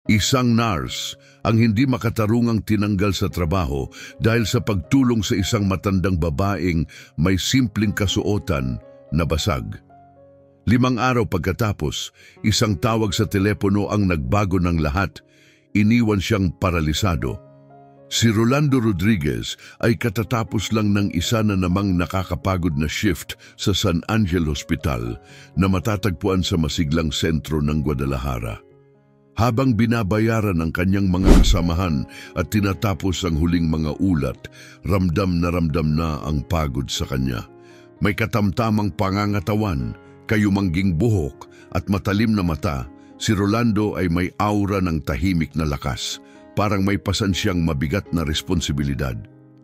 Isang nurse ang hindi makatarungang tinanggal sa trabaho dahil sa pagtulong sa isang matandang babaeng may simpleng kasuotan na basag. 5 araw pagkatapos, isang tawag sa telepono ang nagbago ng lahat. Iniwan siyang paralisado. Si Rolando Rodriguez ay katatapos lang ng isa na namang nakakapagod na shift sa San Angel Hospital na matatagpuan sa masiglang sentro ng Guadalajara. Habang binabayaran ang kanyang mga kasamahan at tinatapos ang huling mga ulat, ramdam na ang pagod sa kanya. May katamtamang pangangatawan, kayumangging buhok at matalim na mata. Si Rolando ay may aura ng tahimik na lakas, parang may pasan siyang mabigat na responsibilidad.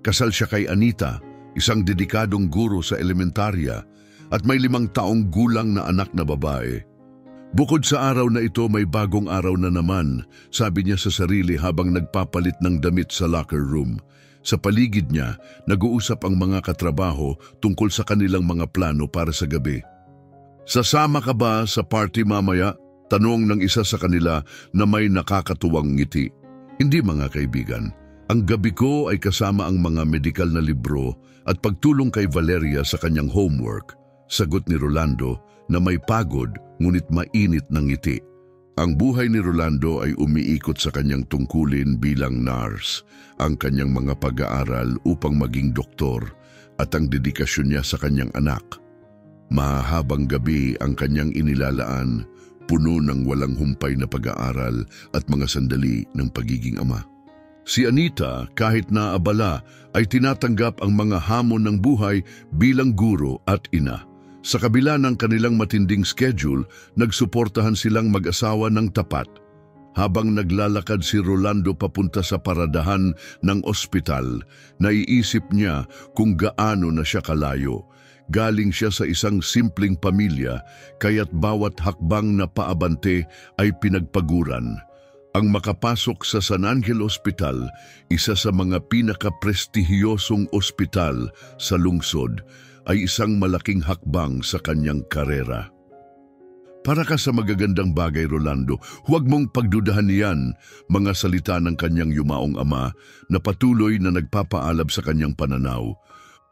Kasal siya kay Anita, isang dedikadong guro sa elementarya, at may 5 taong gulang na anak na babae. Bukod sa araw na ito, may bagong araw na naman, sabi niya sa sarili habang nagpapalit ng damit sa locker room. Sa paligid niya, nag-uusap ang mga katrabaho tungkol sa kanilang mga plano para sa gabi. Sasama ka ba sa party mamaya? Tanong ng isa sa kanila na may nakakatuwang ngiti. Hindi mga kaibigan. Ang gabi ko ay kasama ang mga medikal na libro at pagtulong kay Valeria sa kanyang homework. Sagot ni Rolando na may pagod ngunit mainit ng ngiti. Ang buhay ni Rolando ay umiikot sa kanyang tungkulin bilang nurse, ang kanyang mga pag-aaral upang maging doktor at ang dedikasyon niya sa kanyang anak. Mahabang gabi ang kanyang inilalaan, puno ng walang humpay na pag-aaral at mga sandali ng pagiging ama. Si Anita, kahit naabala, ay tinatanggap ang mga hamon ng buhay bilang guro at ina. Sa kabila ng kanilang matinding schedule, nagsuportahan silang mag-asawa ng tapat. Habang naglalakad si Rolando papunta sa paradahan ng ospital, naiisip niya kung gaano na siya kalayo. Galing siya sa isang simpleng pamilya, kaya't bawat hakbang na paabante ay pinagpaguran. Ang makapasok sa San Angel Hospital, isa sa mga pinakaprestihiyosong ospital sa lungsod, ay isang malaking hakbang sa kanyang karera. Para ka sa magagandang bagay, Rolando, huwag mong pagdudahan niyan, mga salita ng kanyang yumaong ama na patuloy na nagpapaalab sa kanyang pananaw.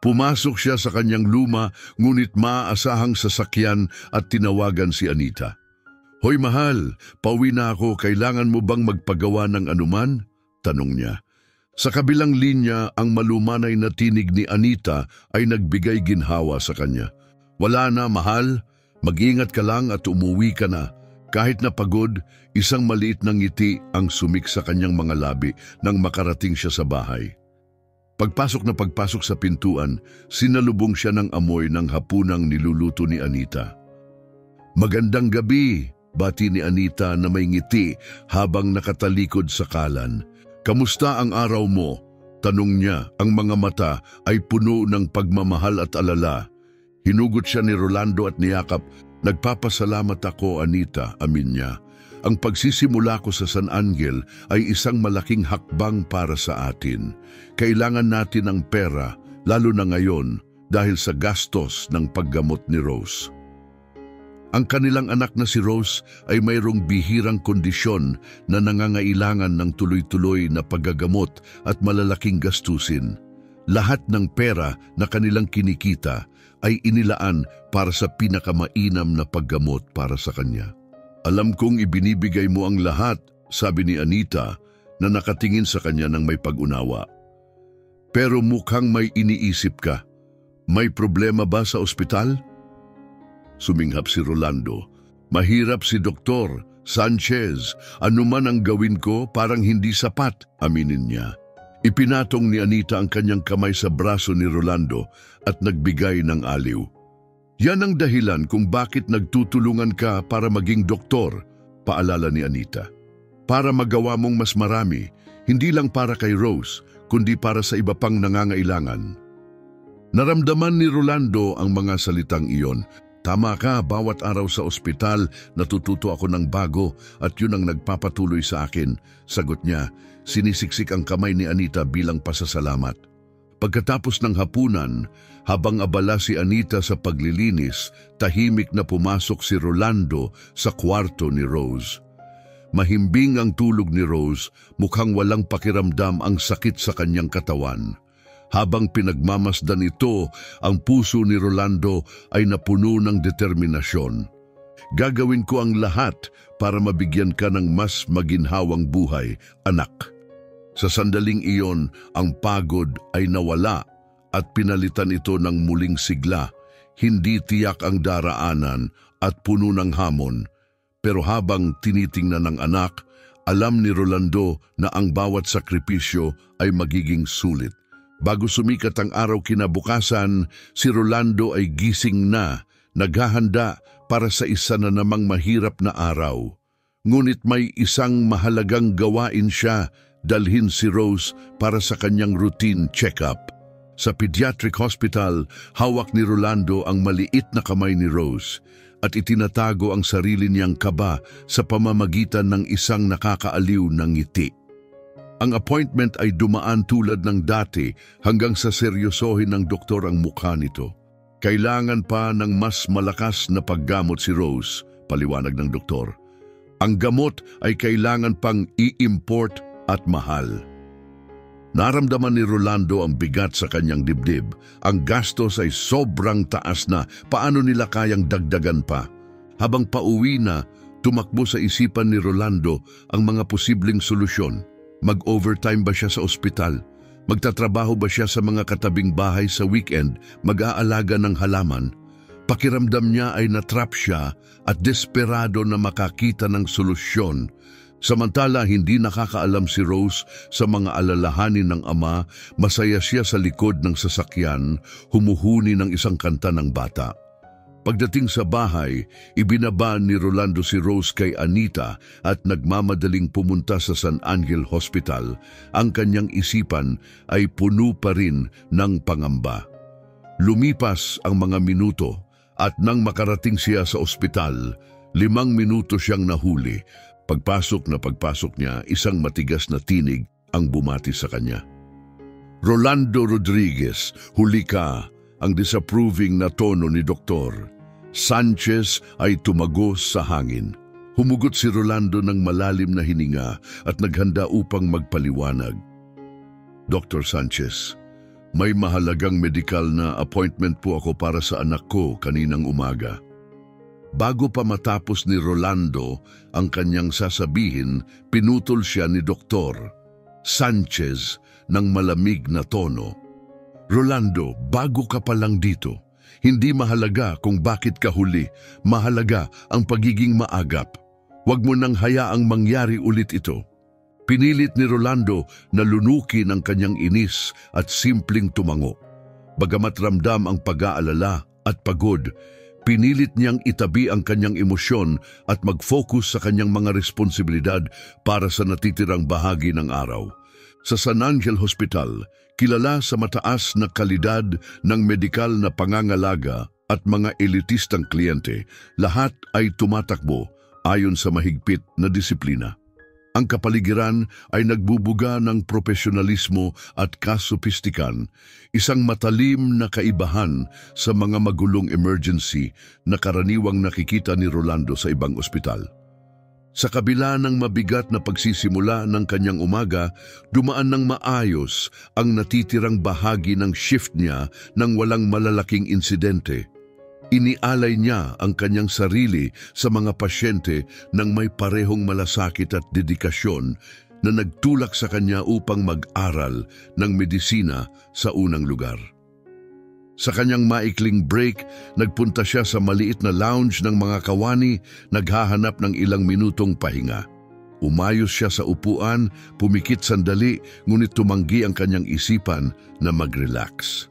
Pumasok siya sa kanyang luma, ngunit maaasahang sasakyan at tinawagan si Anita. Hoy mahal, pauwi na ako, kailangan mo bang magpagawa ng anuman? Tanong niya. Sa kabilang linya, ang malumanay na tinig ni Anita ay nagbigay ginhawa sa kanya. Wala na, mahal. Mag-ingat ka lang at umuwi ka na. Kahit na pagod, isang maliit na ngiti ang sumik sa kanyang mga labi nang makarating siya sa bahay. Pagpasok sa pintuan, sinalubong siya ng amoy ng hapunang niluluto ni Anita. Magandang gabi, bati ni Anita na may ngiti habang nakatalikod sa kalan. Kamusta ang araw mo? Tanong niya, ang mga mata ay puno ng pagmamahal at alala. Hinugot siya ni Rolando at niyakap. Nagpapasalamat ako, Anita, amin niya. Ang pagsisimula ko sa San Angel ay isang malaking hakbang para sa atin. Kailangan natin ng pera, lalo na ngayon, dahil sa gastos ng paggamot ni Rose. Ang kanilang anak na si Rose ay mayroong bihirang kondisyon na nangangailangan ng tuloy-tuloy na paggagamot at malalaking gastusin. Lahat ng pera na kanilang kinikita ay inilaan para sa pinakamainam na paggamot para sa kanya. Alam kong ibinibigay mo ang lahat, sabi ni Anita na nakatingin sa kanya ng may pag-unawa. Pero mukhang may iniisip ka. May problema ba sa ospital? Suminghap si Rolando. Mahirap si Dr. Sanchez. Ano man ang gawin ko, parang hindi sapat, aminin niya. Ipinatong ni Anita ang kanyang kamay sa braso ni Rolando at nagbigay ng aliw. Yan ang dahilan kung bakit nagtutulungan ka para maging doktor, paalala ni Anita. Para magawa mong mas marami, hindi lang para kay Rose, kundi para sa iba pang nangangailangan. Naramdaman ni Rolando ang mga salitang iyon. Tama ka, bawat araw sa ospital natututo ako ng bago at yun ang nagpapatuloy sa akin. Sagot niya, sinisiksik ang kamay ni Anita bilang pasasalamat. Pagkatapos ng hapunan, habang abala si Anita sa paglilinis, tahimik na pumasok si Rolando sa kwarto ni Rose. Mahimbing ang tulog ni Rose, mukhang walang pakiramdam ang sakit sa kanyang katawan. Habang pinagmamasdan ito, ang puso ni Rolando ay napuno ng determinasyon. Gagawin ko ang lahat para mabigyan ka ng mas maginhawang buhay, anak. Sa sandaling iyon, ang pagod ay nawala at pinalitan ito ng muling sigla. Hindi tiyak ang daraanan at puno ng hamon. Pero habang tinitingnan ng anak, alam ni Rolando na ang bawat sakripisyo ay magiging sulit. Bago sumikat ang araw kinabukasan, si Rolando ay gising na, naghahanda para sa isa na namang mahirap na araw. Ngunit may isang mahalagang gawain siya, dalhin si Rose para sa kanyang routine check-up. Sa pediatric hospital, hawak ni Rolando ang maliit na kamay ni Rose at itinatago ang sarili niyang kaba sa pamamagitan ng isang nakakaaliw na ngiti. Ang appointment ay dumaan tulad ng dati hanggang sa seryosohin ng doktor ang mukha nito. Kailangan pa ng mas malakas na paggamot si Rose, paliwanag ng doktor. Ang gamot ay kailangan pang i-import at mahal. Naramdaman ni Rolando ang bigat sa kanyang dibdib. Ang gastos ay sobrang taas na, paano nila kayang dagdagan pa? Habang pauwi na, tumakbo sa isipan ni Rolando ang mga posibleng solusyon. Mag-overtime ba siya sa ospital? Magtatrabaho ba siya sa mga katabing bahay sa weekend? Mag-aalaga ng halaman? Pakiramdam niya ay natrap siya at desperado na makakita ng solusyon. Samantala, hindi nakakaalam si Rose sa mga alalahanin ng ama, masaya siya sa likod ng sasakyan, humuhuni ng isang kanta ng bata. Pagdating sa bahay, ibinaba ni Rolando si Rose kay Anita at nagmamadaling pumunta sa San Angel Hospital. Ang kanyang isipan ay puno pa rin ng pangamba. Lumipas ang mga minuto at nang makarating siya sa ospital, 5 minuto siyang nahuli. Pagpasok niya, isang matigas na tinig ang bumati sa kanya. Rolando Rodriguez, huli ka, ang disapproving na tono ni Dr. Sanchez ay tumagos sa hangin. Humugot si Rolando ng malalim na hininga at naghanda upang magpaliwanag. Dr. Sanchez, may mahalagang medical na appointment po ako para sa anak ko kaninang umaga. Bago pa matapos ni Rolando ang kanyang sasabihin, pinutol siya ni Dr. Sanchez ng malamig na tono. Rolando, bago ka pa lang dito. Hindi mahalaga kung bakit ka huli, mahalaga ang pagiging maagap. Huwag mo nang hayaang mangyari ulit ito. Pinilit ni Rolando na lunukin ang kanyang inis at simpleng tumango. Bagamat ramdam ang pag-aalala at pagod, pinilit niyang itabi ang kanyang emosyon at mag-focus sa kanyang mga responsibilidad para sa natitirang bahagi ng araw. Sa San Angel Hospital, kilala sa mataas na kalidad ng medikal na pangangalaga at mga elitistang kliyente, lahat ay tumatakbo ayon sa mahigpit na disiplina. Ang kapaligiran ay nagbubuga ng profesionalismo at kasopistikan, isang matalim na kaibahan sa mga magulong emergency na karaniwang nakikita ni Rolando sa ibang ospital. Sa kabila ng mabigat na pagsisimula ng kanyang umaga, dumaan ng maayos ang natitirang bahagi ng shift niya nang walang malalaking insidente. Inialay niya ang kanyang sarili sa mga pasyente nang may parehong malasakit at dedikasyon na nagtulak sa kanya upang mag-aral ng medisina sa unang lugar. Sa kanyang maikling break, nagpunta siya sa maliit na lounge ng mga kawani, naghahanap ng ilang minutong pahinga. Umayos siya sa upuan, pumikit sandali, ngunit tumanggi ang kanyang isipan na mag-relax.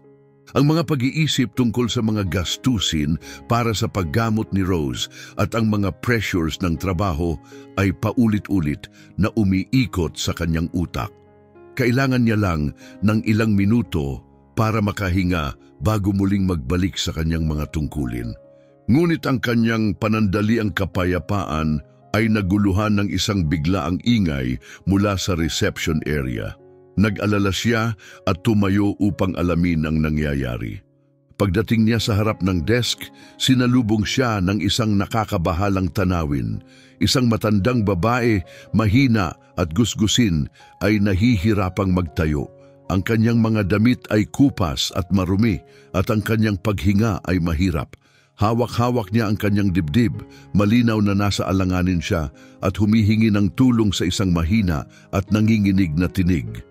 Ang mga pag-iisip tungkol sa mga gastusin para sa paggamot ni Rose at ang mga pressures ng trabaho ay paulit-ulit na umiikot sa kanyang utak. Kailangan niya lang ng ilang minuto para makahinga bago muling magbalik sa kanyang mga tungkulin. Ngunit ang kanyang panandaliang kapayapaan ay naguluhan ng isang biglaang ingay mula sa reception area. Nag-alala siya at tumayo upang alamin ang nangyayari. Pagdating niya sa harap ng desk, sinalubong siya ng isang nakakabahalang tanawin. Isang matandang babae, mahina at gusgusin, ay nahihirapang magtayo. Ang kanyang mga damit ay kupas at marumi at ang kanyang paghinga ay mahirap. Hawak-hawak niya ang kanyang dibdib, malinaw na nasa alanganin siya at humihingi ng tulong sa isang mahina at nanginginig na tinig.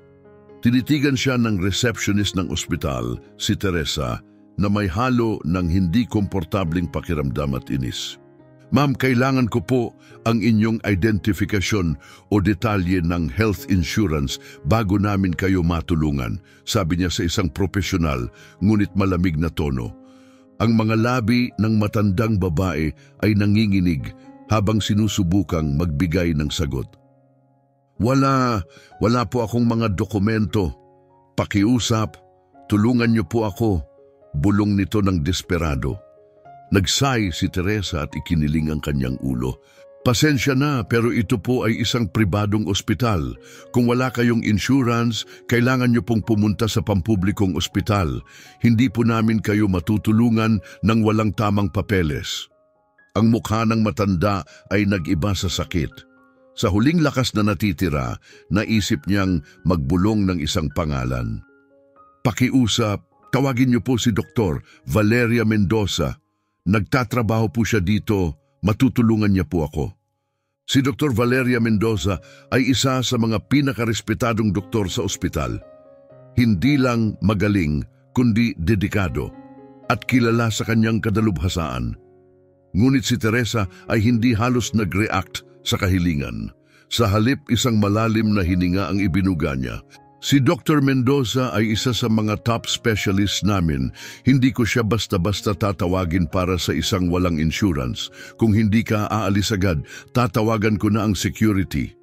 Tinitigan siya ng receptionist ng ospital, si Teresa, na may halo ng hindi komportabling pakiramdam at inis. Ma'am, kailangan ko po ang inyong identifikasyon o detalye ng health insurance bago namin kayo matulungan, sabi niya sa isang profesional ngunit malamig na tono. Ang mga labi ng matandang babae ay nanginginig habang sinusubukang magbigay ng sagot. Wala po akong mga dokumento. Pakiusap, tulungan niyo po ako. Bulong nito ng desperado. Nagsay si Teresa at ikiniling ang kanyang ulo. Pasensya na, pero ito po ay isang pribadong ospital. Kung wala kayong insurance, kailangan niyo pong pumunta sa pampublikong ospital. Hindi po namin kayo matutulungan ng walang tamang papeles. Ang mukha ng matanda ay nag-iba sa sakit. Sa huling lakas na natitira, naisip niyang magbulong ng isang pangalan. Pakiusap, tawagin niyo po si Dr. Valeria Mendoza. Nagtatrabaho po siya dito, matutulungan niya po ako. Si Dr. Valeria Mendoza ay isa sa mga pinakarespetadong doktor sa ospital. Hindi lang magaling, kundi dedikado at kilala sa kanyang kadalubhasaan. Ngunit si Teresa ay hindi halos nag-react sa kahilingan. Sa halip, isang malalim na hininga ang ibinuga niya. Si Dr. Mendoza ay isa sa mga top specialist namin. Hindi ko siya basta-basta tatawagin para sa isang walang insurance. Kung hindi ka aalis agad, tatawagan ko na ang security.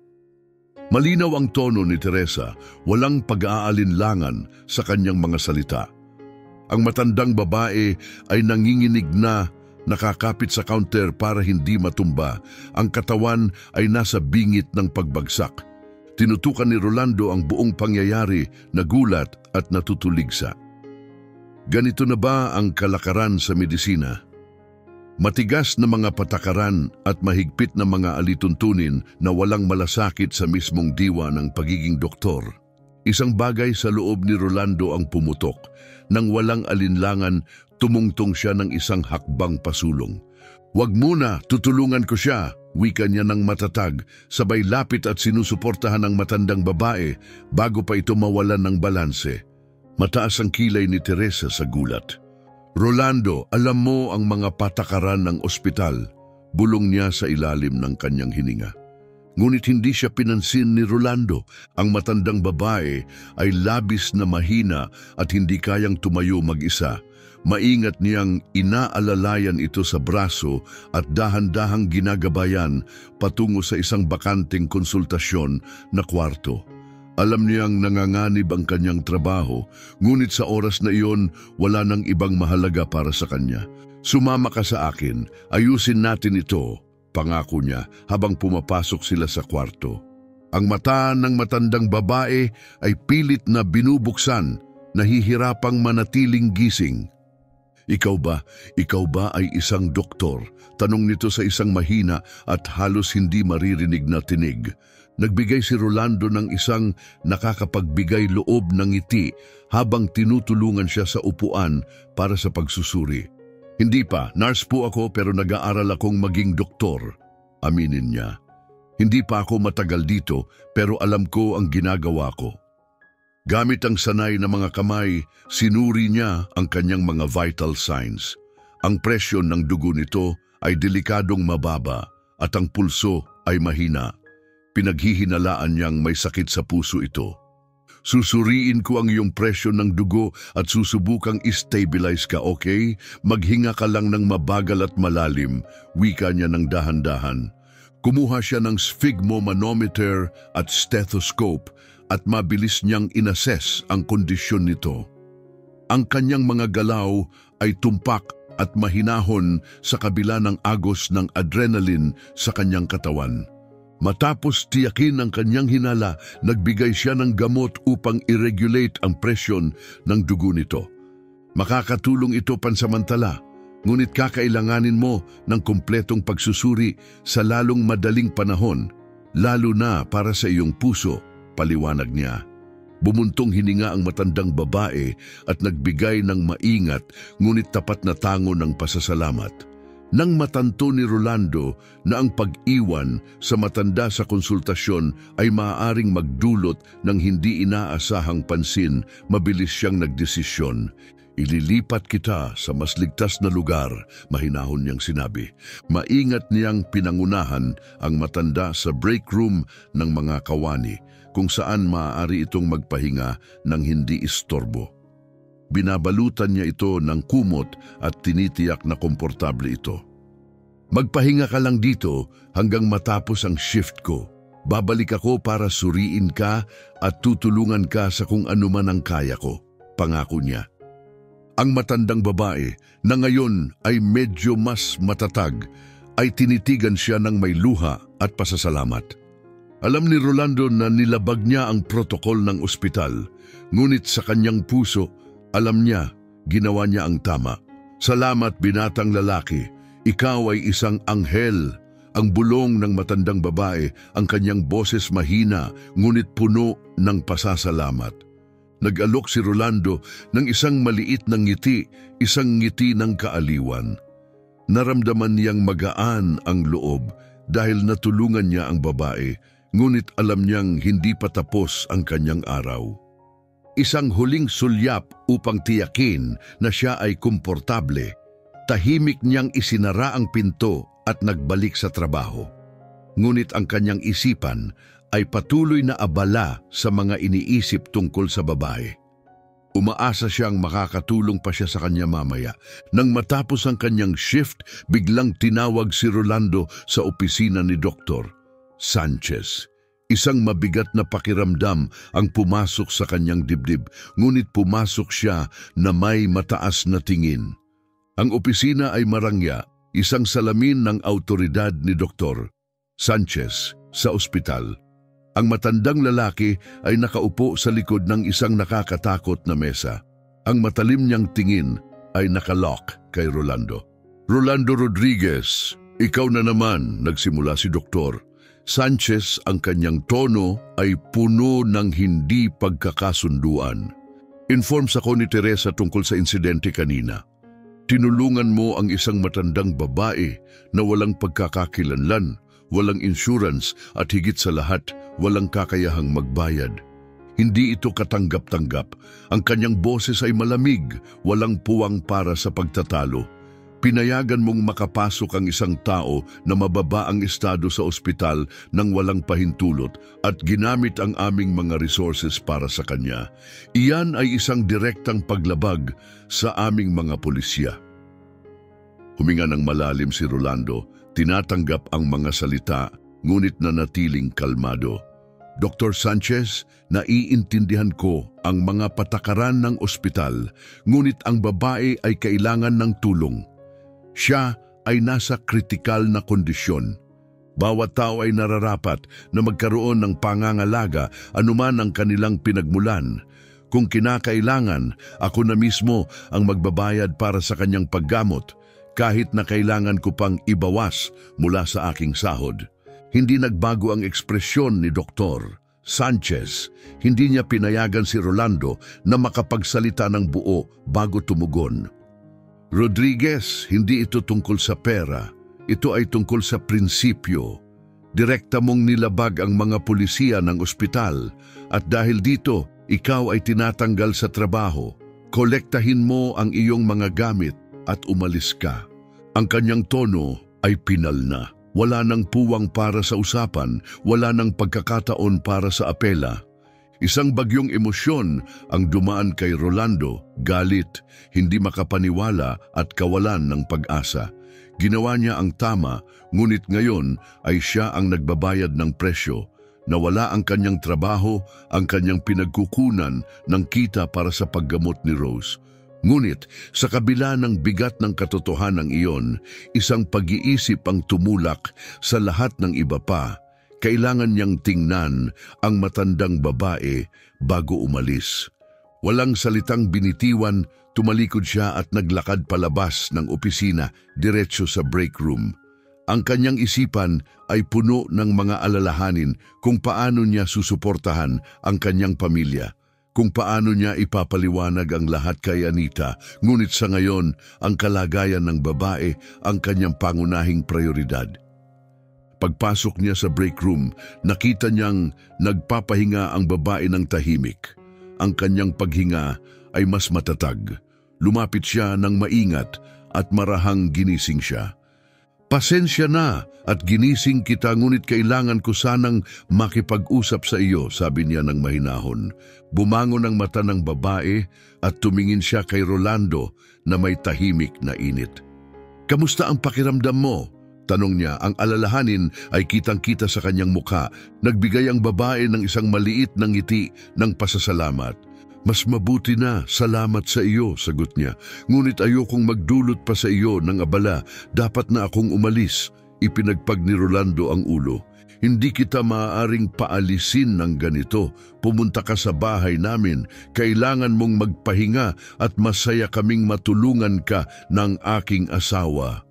Malinaw ang tono ni Teresa, walang pag-aalinlangan sa kanyang mga salita. Ang matandang babae ay nanginginig na nakakapit sa counter para hindi matumba. Ang katawan ay nasa bingit ng pagbagsak. Tinutukan ni Rolando ang buong pangyayari, nagulat at natutuligsa. Ganito na ba ang kalakaran sa medisina? Matigas na mga patakaran at mahigpit na mga alituntunin na walang malasakit sa mismong diwa ng pagiging doktor. Isang bagay sa loob ni Rolando ang pumutok. Nang walang alinlangan, tumungtong siya ng isang hakbang pasulong. Wag muna, tutulungan ko siya, wika niya ng matatag, sabay lapit at sinusuportahan ng matandang babae bago pa ito mawalan ng balanse. Mataas ang kilay ni Teresa sa gulat. Rolando, alam mo ang mga patakaran ng ospital, bulong niya sa ilalim ng kanyang hininga. Ngunit hindi siya pinansin ni Rolando. Ang matandang babae ay labis na mahina at hindi kayang tumayo mag-isa. Maingat niyang inaalalayan ito sa braso at dahan-dahang ginagabayan patungo sa isang bakanting konsultasyon na kwarto. Alam niyang nanganganib ang kanyang trabaho, ngunit sa oras na iyon wala nang ibang mahalaga para sa kanya. Sumama ka sa akin, ayusin natin ito, pangako niya habang pumapasok sila sa kwarto. Ang mata ng matandang babae ay pilit na binubuksan, nahihirapang manatiling gising. Ikaw ba ay isang doktor? Tanong nito sa isang mahina at halos hindi maririnig na tinig. Nagbigay si Rolando ng isang nakakapagbigay loob ng ngiti habang tinutulungan siya sa upuan para sa pagsusuri. Hindi pa, nurse po ako pero nag-aaral akong maging doktor, aminin niya. Hindi pa ako matagal dito pero alam ko ang ginagawa ko. Gamit ang sanay na mga kamay, sinuri niya ang kanyang mga vital signs. Ang presyon ng dugo nito ay delikadong mababa at ang pulso ay mahina. Pinaghihinalaan niyang may sakit sa puso ito. Susuriin ko ang iyong presyon ng dugo at susubukang i-stabilize ka, okay? Maghinga ka lang ng mabagal at malalim, wika niya ng dahan-dahan. Kumuha siya ng sphygmomanometer at stethoscope at mabilis niyang inassess ang kondisyon nito. Ang kanyang mga galaw ay tumpak at mahinahon sa kabila ng agos ng adrenaline sa kanyang katawan. Matapos tiyakin ang kanyang hinala, nagbigay siya ng gamot upang i-regulate ang presyon ng dugo nito. Makakatulong ito pansamantala, ngunit kakailanganin mo ng kumpletong pagsusuri sa lalong madaling panahon, lalo na para sa iyong puso, paliwanag niya. Bumuntong hininga ang matandang babae at nagbigay ng maingat ngunit tapat na tango ng pasasalamat. Nang matanto ni Rolando na ang pag-iwan sa matanda sa konsultasyon ay maaaring magdulot ng hindi inaasahang pansin, mabilis siyang nagdesisyon. Ililipat kita sa mas ligtas na lugar, mahinahon niyang sinabi. Maingat niyang pinangunahan ang matanda sa break room ng mga kawani, kung saan maaari itong magpahinga ng hindi istorbo. Binabalutan niya ito ng kumot at tinitiyak na komportable ito. Magpahinga ka lang dito hanggang matapos ang shift ko. Babalik ako para suriin ka at tutulungan ka sa kung ano man ang kaya ko, pangako niya. Ang matandang babae na ngayon ay medyo mas matatag ay tinitigan siya ng may luha at pasasalamat. Alam ni Rolando na nilabag niya ang protokol ng ospital, ngunit sa kanyang puso, alam niya, ginawa niya ang tama. Salamat binatang lalaki, ikaw ay isang anghel. Ang bulong ng matandang babae, ang kanyang boses mahina, ngunit puno ng pasasalamat. Nag-alok si Rolando ng isang maliit na ngiti, isang ngiti ng kaaliwan. Naramdaman niyang magaan ang loob dahil natulungan niya ang babae, ngunit alam niyang hindi pa tapos ang kanyang araw. Isang huling sulyap upang tiyakin na siya ay komportable. Tahimik niyang isinara ang pinto at nagbalik sa trabaho. Ngunit ang kanyang isipan ay patuloy na abala sa mga iniisip tungkol sa babae. Umaasa siyang makakatulong pa siya sa kanya mamaya. Nang matapos ang kanyang shift, biglang tinawag si Rolando sa opisina ni Dr. Sanchez. Isang mabigat na pakiramdam ang pumasok sa kanyang dibdib, ngunit pumasok siya na may mataas na tingin. Ang opisina ay marangya, isang salamin ng autoridad ni Dr. Sanchez sa ospital. Ang matandang lalaki ay nakaupo sa likod ng isang nakakatakot na mesa. Ang matalim niyang tingin ay nakalock kay Rolando. Rolando Rodriguez, ikaw na naman, nagsimula si Dr. Sanchez. Ang kanyang tono ay puno ng hindi pagkakasunduan. Informs ako ni Teresa tungkol sa insidente kanina. Tinulungan mo ang isang matandang babae na walang pagkakakilanlan, walang insurance at higit sa lahat, walang kakayahang magbayad. Hindi ito katanggap-tanggap. Ang kanyang boses ay malamig, walang puwang para sa pagtatalo. Pinayagan mong makapasok ang isang tao na mababa ang estado sa ospital nang walang pahintulot at ginamit ang aming mga resources para sa kanya. Iyan ay isang direktang paglabag sa aming mga pulisya. Huminga ng malalim si Rolando, tinatanggap ang mga salita, ngunit nanatiling kalmado. Dr. Sanchez, naiintindihan ko ang mga patakaran ng ospital, ngunit ang babae ay kailangan ng tulong. Siya ay nasa kritikal na kondisyon. Bawat tao ay nararapat na magkaroon ng pangangalaga anuman ang kanilang pinagmulan. Kung kinakailangan, ako na mismo ang magbabayad para sa kanyang paggamot, kahit na kailangan ko pang ibawas mula sa aking sahod. Hindi nagbago ang ekspresyon ni Dr. Sanchez. Hindi niya pinayagan si Rolando na makapagsalita ng buo bago tumugon. Rodriguez, hindi ito tungkol sa pera. Ito ay tungkol sa prinsipyo. Direkta mong nilabag ang mga pulisiya ng ospital at dahil dito, ikaw ay tinatanggal sa trabaho. Kolektahin mo ang iyong mga gamit at umalis ka. Ang kanyang tono ay pinal na. Wala nang puwang para sa usapan, wala nang pagkakataon para sa apela. Isang bagyong emosyon ang dumaan kay Rolando, galit, hindi makapaniwala at kawalan ng pag-asa. Ginawa niya ang tama, ngunit ngayon ay siya ang nagbabayad ng presyo. Nawala ang kanyang trabaho, ang kanyang pinagkukunan ng kita para sa paggamot ni Rose. Ngunit sa kabila ng bigat ng katotohanan iyon, isang pag-iisip ang tumulak sa lahat ng iba pa. Kailangan niyang tingnan ang matandang babae bago umalis. Walang salitang binitiwan, tumalikod siya at naglakad palabas ng opisina diretso sa break room. Ang kanyang isipan ay puno ng mga alalahanin kung paano niya susuportahan ang kanyang pamilya, kung paano niya ipapaliwanag ang lahat kay Anita, ngunit sa ngayon ang kalagayan ng babae ang kanyang pangunahing prioridad. Pagpasok niya sa break room, nakita niyang nagpapahinga ang babae ng tahimik. Ang kanyang paghinga ay mas matatag. Lumapit siya ng maingat at marahang ginising siya. "Pasensya na at ginising kita, ngunit kailangan ko sanang makipag-usap sa iyo," sabi niya ng mahinahon. Bumangon ang mata ng babae at tumingin siya kay Rolando na may tahimik na init. "Kamusta ang pakiramdam mo?" tanong niya. Ang alalahanin ay kitang-kita sa kanyang mukha. Nagbigay ang babae ng isang maliit na ngiti ng pasasalamat. "Mas mabuti na, salamat sa iyo," sagot niya. "Ngunit ayokong magdulot pa sa iyo ng abala. Dapat na akong umalis." Ipinagpag ni Rolando ang ulo. "Hindi kita maaaring paalisin ng ganito. Pumunta ka sa bahay namin. Kailangan mong magpahinga at masaya kaming matulungan ka ng aking asawa."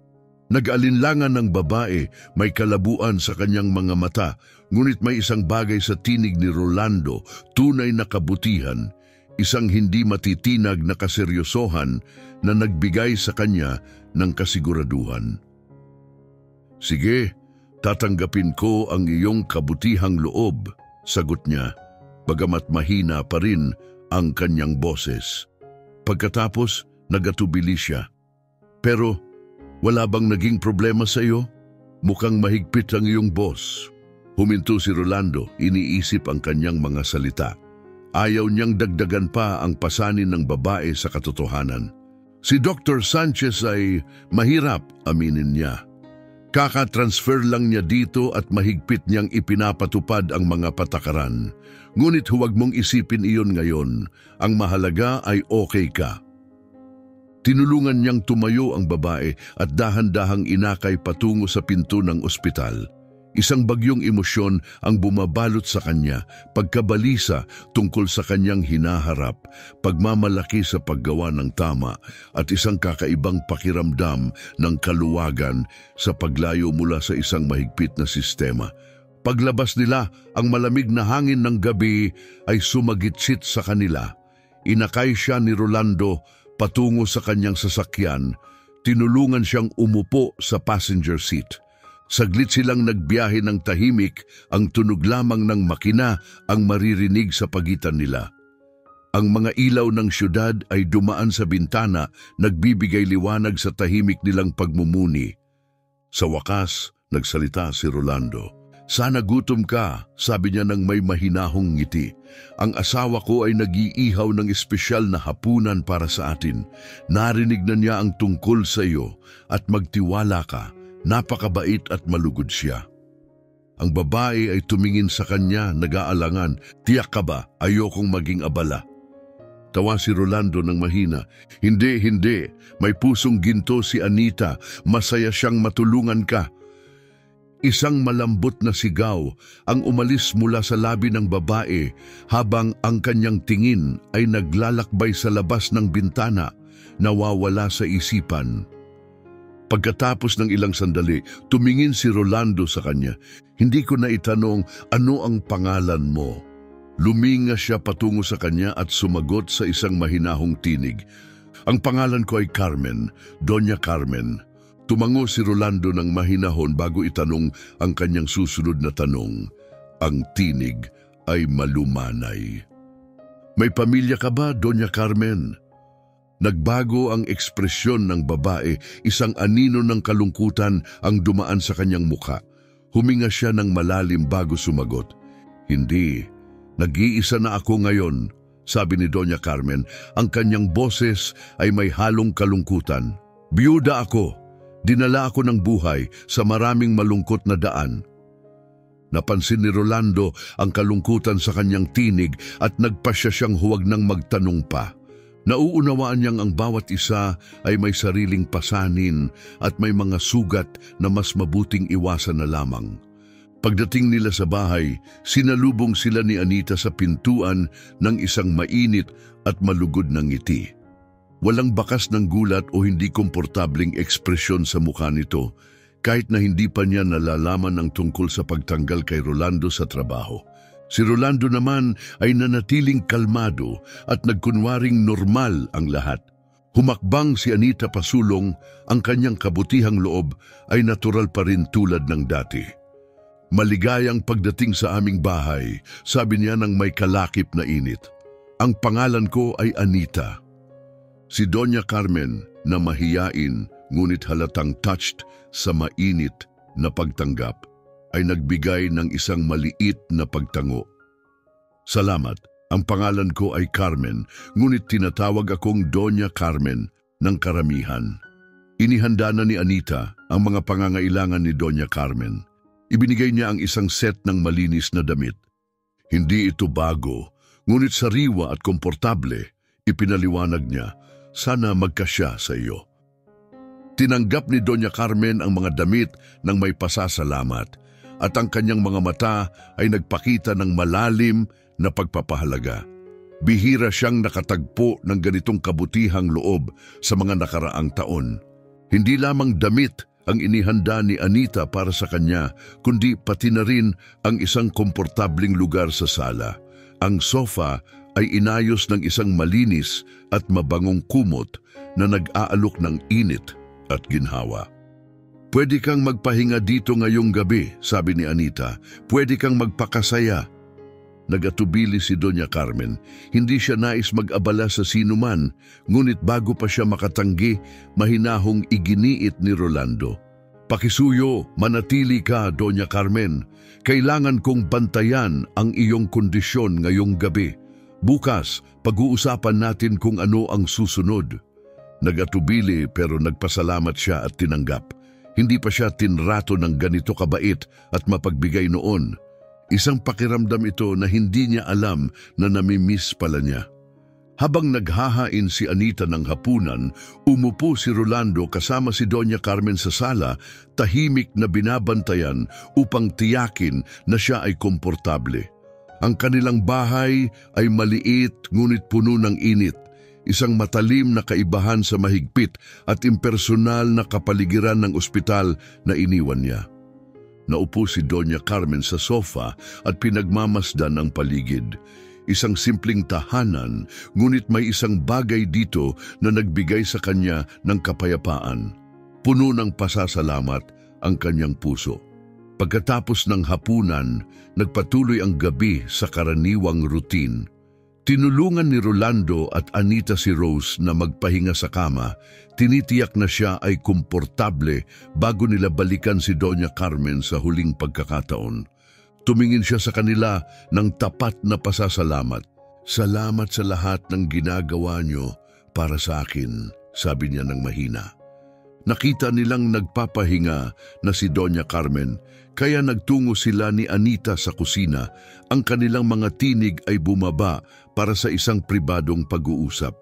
Nag-alinlangan ng babae, may kalabuan sa kanyang mga mata, ngunit may isang bagay sa tinig ni Rolando, tunay na kabutihan, isang hindi matitinag na kaseryosohan na nagbigay sa kanya ng kasiguraduhan. "Sige, tatanggapin ko ang iyong kabutihang loob," sagot niya, bagamat mahina pa rin ang kanyang boses. Pagkatapos, nagatubili siya. "Pero, wala bang naging problema sa iyo? Mukhang mahigpit ang iyong boss." Huminto si Rolando, iniisip ang kanyang mga salita. Ayaw niyang dagdagan pa ang pasanin ng babae sa katotohanan. "Si Dr. Sanchez ay mahirap," aminin niya. "Kaka-transfer lang niya dito at mahigpit niyang ipinapatupad ang mga patakaran. Ngunit huwag mong isipin iyon ngayon. Ang mahalaga ay okay ka." Tinulungan niyang tumayo ang babae at dahan-dahang inakay patungo sa pinto ng ospital. Isang bagyong emosyon ang bumabalot sa kanya, pagkabalisa tungkol sa kanyang hinaharap, pagmamalaki sa paggawa ng tama, at isang kakaibang pakiramdam ng kaluwagan sa paglayo mula sa isang mahigpit na sistema. Paglabas nila, ang malamig na hangin ng gabi ay sumagitsit sa kanila. Inakay siya ni Rolando patungo sa kanyang sasakyan. Tinulungan siyang umupo sa passenger seat. Saglit silang nagbiyahe ng tahimik, ang tunog lamang ng makina ang maririnig sa pagitan nila. Ang mga ilaw ng syudad ay dumaan sa bintana, nagbibigay liwanag sa tahimik nilang pagmumuni. Sa wakas, nagsalita si Rolando. "Sana gutom ka," sabi niya ng may mahinahong ngiti. "Ang asawa ko ay nag-iihaw ng espesyal na hapunan para sa atin. Narinig na niya ang tungkol sa iyo at magtiwala ka. Napakabait at malugod siya." Ang babae ay tumingin sa kanya, nag-aalangan. "Tiyak ka ba? Ayokong maging abala." Tawa si Rolando ng mahina. Hindi. May pusong ginto si Anita. Masaya siyang matulungan ka." Isang malambot na sigaw ang umalis mula sa labi ng babae habang ang kanyang tingin ay naglalakbay sa labas ng bintana, nawawala sa isipan. Pagkatapos ng ilang sandali, tumingin si Rolando sa kanya. "Hindi ko na itanong, ano ang pangalan mo?" Luminga siya patungo sa kanya at sumagot sa isang mahinahong tinig. "Ang pangalan ko ay Carmen, Doña Carmen." Tumango si Rolando ng mahinahon bago itanong ang kanyang susunod na tanong. Ang tinig ay malumanay. "May pamilya ka ba, Doña Carmen?" Nagbago ang ekspresyon ng babae, isang anino ng kalungkutan ang dumaan sa kanyang mukha. Huminga siya ng malalim bago sumagot. "Hindi, nag-iisa na ako ngayon," sabi ni Doña Carmen. Ang kanyang boses ay may halong kalungkutan. "Biyuda ako. Dinala ako ng buhay sa maraming malungkot na daan." Napansin ni Rolando ang kalungkutan sa kanyang tinig at nagpasya siyang huwag nang magtanong pa. Nauunawaan niyang ang bawat isa ay may sariling pasanin at may mga sugat na mas mabuting iwasan na lamang. Pagdating nila sa bahay, sinalubong sila ni Anita sa pintuan ng isang mainit at malugod na ngiti. Walang bakas ng gulat o hindi komportabling ekspresyon sa mukha nito, kahit na hindi pa niya nalalaman ang tungkol sa pagtanggal kay Rolando sa trabaho. Si Rolando naman ay nanatiling kalmado at nagkunwaring normal ang lahat. Humakbang si Anita pasulong, ang kanyang kabutihang loob ay natural pa rin tulad ng dati. Maligayang pagdating sa aming bahay, sabi niya ng may kalakip na init. Ang pangalan ko ay Anita. Si Doña Carmen na mahiyain ngunit halatang touched sa mainit na pagtanggap ay nagbigay ng isang maliit na pagtango. Salamat, ang pangalan ko ay Carmen, ngunit tinatawag akong Doña Carmen ng karamihan. Inihanda na ni Anita ang mga pangangailangan ni Doña Carmen. Ibinigay niya ang isang set ng malinis na damit. Hindi ito bago, ngunit sariwa at komportable. Ipinaliwanag niya, sana magkasya sa iyo. Tinanggap ni Doña Carmen ang mga damit ng may pasasalamat at ang kanyang mga mata ay nagpakita ng malalim na pagpapahalaga. Bihira siyang nakatagpo ng ganitong kabutihang loob sa mga nakaraang taon. Hindi lamang damit ang inihanda ni Anita para sa kanya, kundi pati na rin ang isang komportabling lugar sa sala. Ang sofa ay inayos ng isang malinis at mabangong kumot na nag-aalok ng init at ginhawa. Pwede kang magpahinga dito ngayong gabi, sabi ni Anita. Pwede kang magpakasaya. Nagatubili si Doña Carmen. Hindi siya nais mag-abala sa sinuman, ngunit bago pa siya makatanggi, mahinahong iginiit ni Rolando. Pakisuyo, manatili ka, Doña Carmen. Kailangan kong bantayan ang iyong kondisyon ngayong gabi. Bukas, pag-uusapan natin kung ano ang susunod. Nagatubili pero nagpasalamat siya at tinanggap. Hindi pa siya tinrato ng ganito kabait at mapagbigay noon. Isang pakiramdam ito na hindi niya alam na namimiss pala niya. Habang naghahain si Anita ng hapunan, umupo si Rolando kasama si Doña Carmen sa sala, tahimik na binabantayan upang tiyakin na siya ay komportable. Ang kanilang bahay ay maliit ngunit puno ng init. Isang matalim na kaibahan sa mahigpit at impersonal na kapaligiran ng ospital na iniwan niya. Naupo si Doña Carmen sa sofa at pinagmamasdan ang paligid. Isang simpleng tahanan, ngunit may isang bagay dito na nagbigay sa kanya ng kapayapaan. Puno ng pasasalamat ang kanyang puso. Pagkatapos ng hapunan, nagpatuloy ang gabi sa karaniwang routine. Tinulungan ni Rolando at Anita si Rose na magpahinga sa kama. Tinitiyak na siya ay komportable bago nila balikan si Doña Carmen sa huling pagkakataon. Tumingin siya sa kanila ng tapat na pasasalamat. Salamat sa lahat ng ginagawa niyo para sa akin, sabi niya ng mahina. Nakita nilang nagpapahinga na si Doña Carmen, kaya nagtungo sila ni Anita sa kusina. Ang kanilang mga tinig ay bumaba para sa isang pribadong pag-uusap.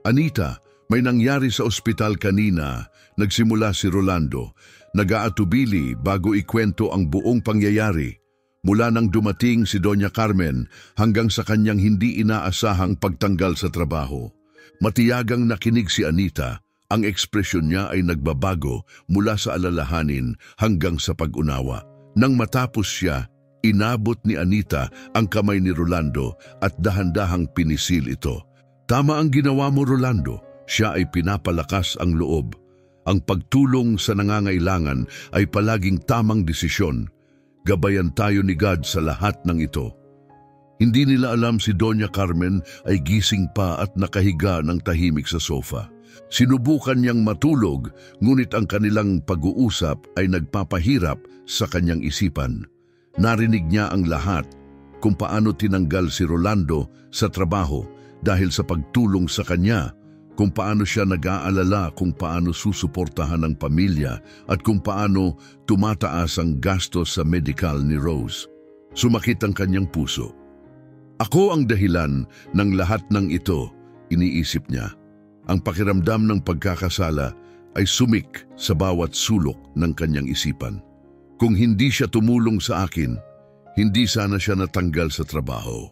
Anita, may nangyari sa ospital kanina, nagsimula si Rolando. Nag-aatubili bago ikwento ang buong pangyayari. Mula nang dumating si Doña Carmen hanggang sa kanyang hindi inaasahang pagtanggal sa trabaho. Matiyagang nakinig si Anita. Ang ekspresyon niya ay nagbabago mula sa alalahanin hanggang sa pag-unawa. Nang matapos siya, inabot ni Anita ang kamay ni Rolando at dahan-dahang pinisil ito. Tama ang ginawa mo, Rolando. Siya ay pinapalakas ang loob. Ang pagtulong sa nangangailangan ay palaging tamang desisyon. Gabayan tayo ni God sa lahat ng ito. Hindi nila alam si Doña Carmen ay gising pa at nakahiga ng tahimik sa sofa. Sinubukan niyang matulog, ngunit ang kanilang pag-uusap ay nagpapahirap sa kanyang isipan. Narinig niya ang lahat, kung paano tinanggal si Rolando sa trabaho dahil sa pagtulong sa kanya, kung paano siya nag-aalala kung paano susuportahan ang pamilya at kung paano tumataas ang gastos sa medical ni Rose. Sumakit ang kanyang puso. Ako ang dahilan ng lahat ng ito, iniisip niya. Ang pakiramdam ng pagkakasala ay sumik sa bawat sulok ng kanyang isipan. Kung hindi siya tumulong sa akin, hindi sana siya natanggal sa trabaho.